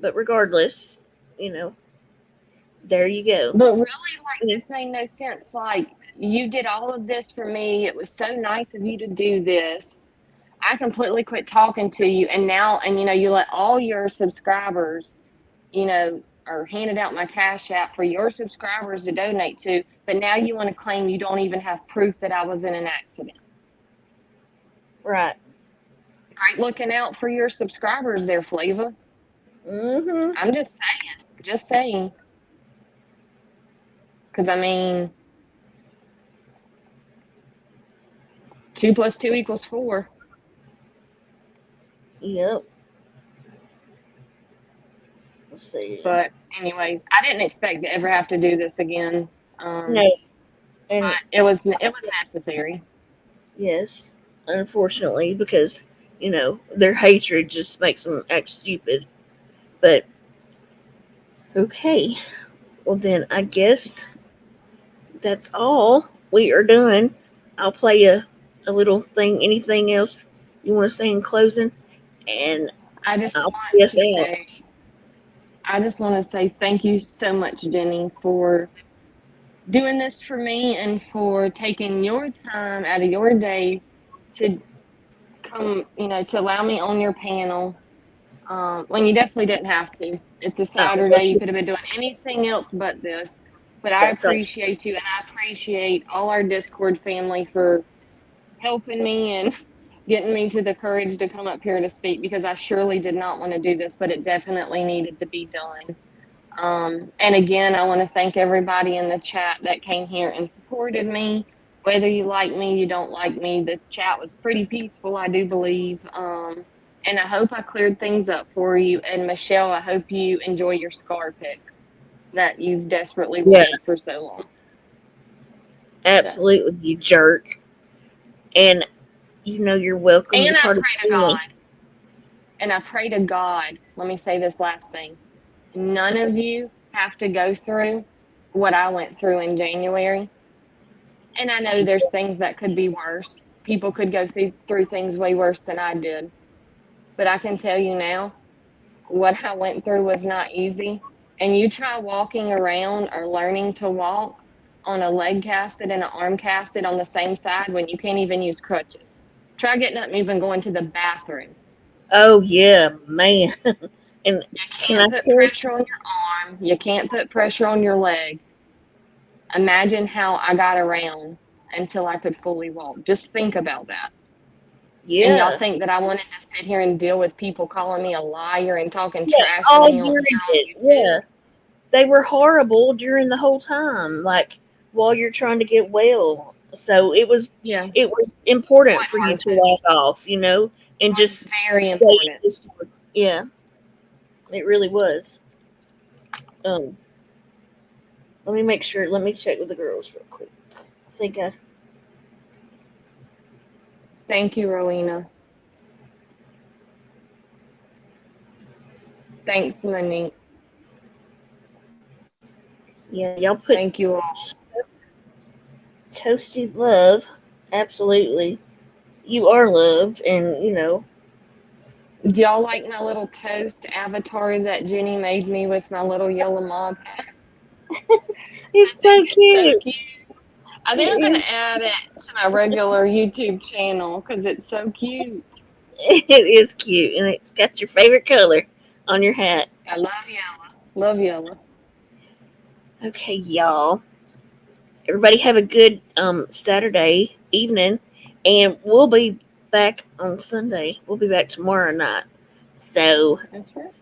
but regardless, there you go. But really, this made no sense. Like, you did all of this for me. It was so nice of you to do this. I completely quit talking to you, and now, you let all your subscribers, or handed out my Cash App for your subscribers to donate to, but now you want to claim you don't even have proof that I was in an accident. Right. Great looking out for your subscribers there, Flava. Mm-hmm. I'm just saying. Because, 2 + 2 = 4. Yep. Let's see. But anyways, I didn't expect to ever have to do this again. No. And but it was necessary. Yes, unfortunately, because their hatred just makes them act stupid. But okay, well then I guess that's all. We are done. I'll play a little thing. Anything else you want to say in closing? And I just want to say thank you so much, Jenny, for doing this for me and for taking your time out of your day to come, to allow me on your panel. When you definitely didn't have to. It's a Saturday. You could have been doing anything else but this. But I appreciate you, and I appreciate all our Discord family for helping me and getting me to the courage to come up here to speak, because I surely did not want to do this, but it definitely needed to be done. And again, I want to thank everybody in the chat that came here and supported me. Whether you like me, you don't like me, the chat was pretty peaceful, I do believe. And I hope I cleared things up for you. And Michelle, I hope you enjoy your scar pick that you've desperately wanted for so long. Absolutely, you jerk. And you're welcome. And I pray to God. And I pray to God, let me say this last thing. None of you have to go through what I went through in January. And I know there's things that could be worse. People could go through things way worse than I did. But I can tell you now, what I went through was not easy. And you try walking around or learning to walk on a leg casted and an arm casted on the same side when you can't even use crutches. Try getting up and even going to the bathroom. Oh, yeah, man. And you can't put pressure on your arm. You can't put pressure on your leg. Imagine how I got around until I could fully walk. Just think about that. Yeah. And y'all think that I wanted to sit here and deal with people calling me a liar and talking trash to me on YouTube? Yeah. They were horrible during the whole time, like while you're trying to get well. So it was important for you to walk off, and just very important. Yeah. It really was. Let me make sure. Let me check with the girls real quick. Thank you, Rowena. Thanks, Monique. Yeah, y'all put. Thank you all. Toasty love, absolutely. You are loved, and Do y'all like my little toast avatar that Jenny made me with my little yellow mob hat? It's so cute. I think I'm going to add it to my regular YouTube channel because it's so cute. It is cute, and it's got your favorite color on your hat. I love yellow. Love yellow. Okay, y'all. Everybody have a good Saturday evening, and we'll be back on Sunday. We'll be back tomorrow night. So, that's right.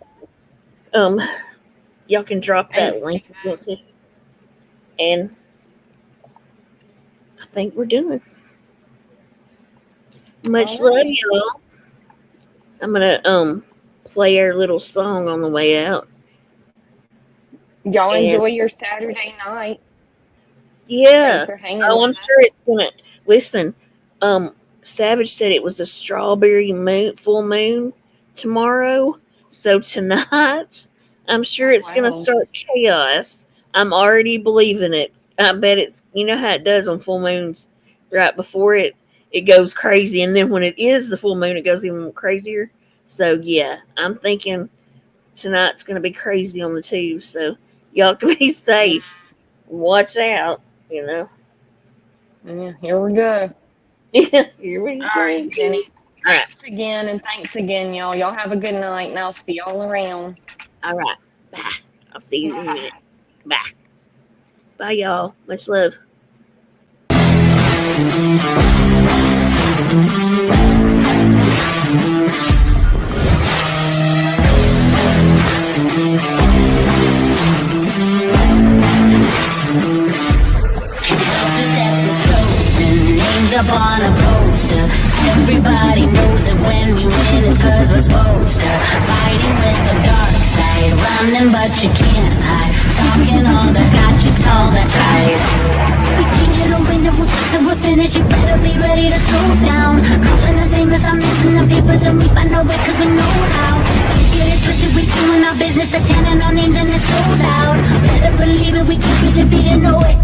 Y'all can drop that link if you want to. And I think we're doing. Much love, y'all. I'm gonna play our little song on the way out. Y'all enjoy your Saturday night. Yeah. Thanks for hanging I'm with sure us. it's gonna listen. Savage said it was a strawberry full moon tomorrow. So tonight, I'm sure it's gonna start chaos. I'm already believing it. I bet it's how it does on full moons. Right before it goes crazy, and then when it is the full moon, it goes even crazier. So yeah, I'm thinking tonight's gonna be crazy on the tube. So y'all can be safe. Watch out. Yeah, here we go. Here we go. All right, Jenny. Thanks again, and thanks again, y'all. Y'all have a good night, and I'll see y'all around. All right. Bye. I'll see you in a minute. Bye. Bye, y'all. Much love. Up on a poster, everybody knows that when we win it's cause we're supposed to. Fighting with the dark side, running but you can't hide. Talking all that's got you tall, that's right. We can't get a win and we're finished, you better be ready to throw down. Calling us famous, I'm missing the papers and we find our way cause we know how. Can't get it twisted, we doing our business, the chanting our names and it's sold out. Better believe it, we can't be defeated, know it.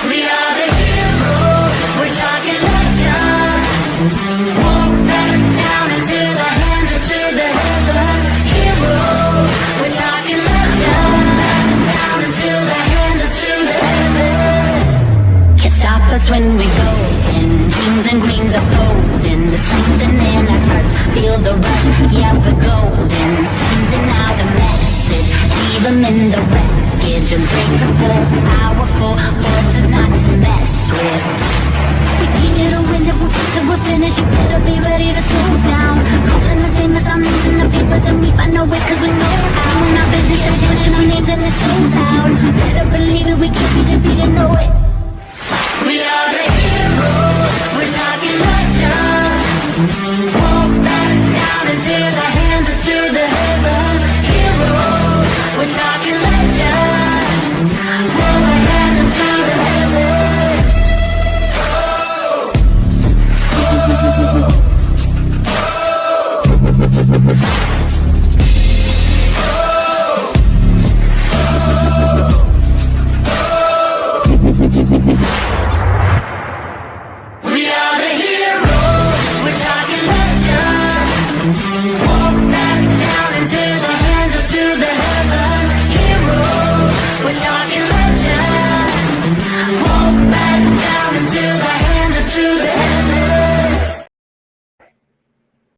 We are the heroes, we're talking legends. Walk back down into the hands into the heaven. Heroes, we're talking legends. Down into the hands into the heavens. Can't stop us when we go in. Kings and queens are folding. There's something in our hearts, feel the rush, yeah we're golden. package, unbreakable, powerful, forces not to mess with. We keep it a win if we'll finish. You better be ready to throw down. Calling the same as I'm losing the papers and we find no way cause we know how. We're not busy searching and I'm needing to slow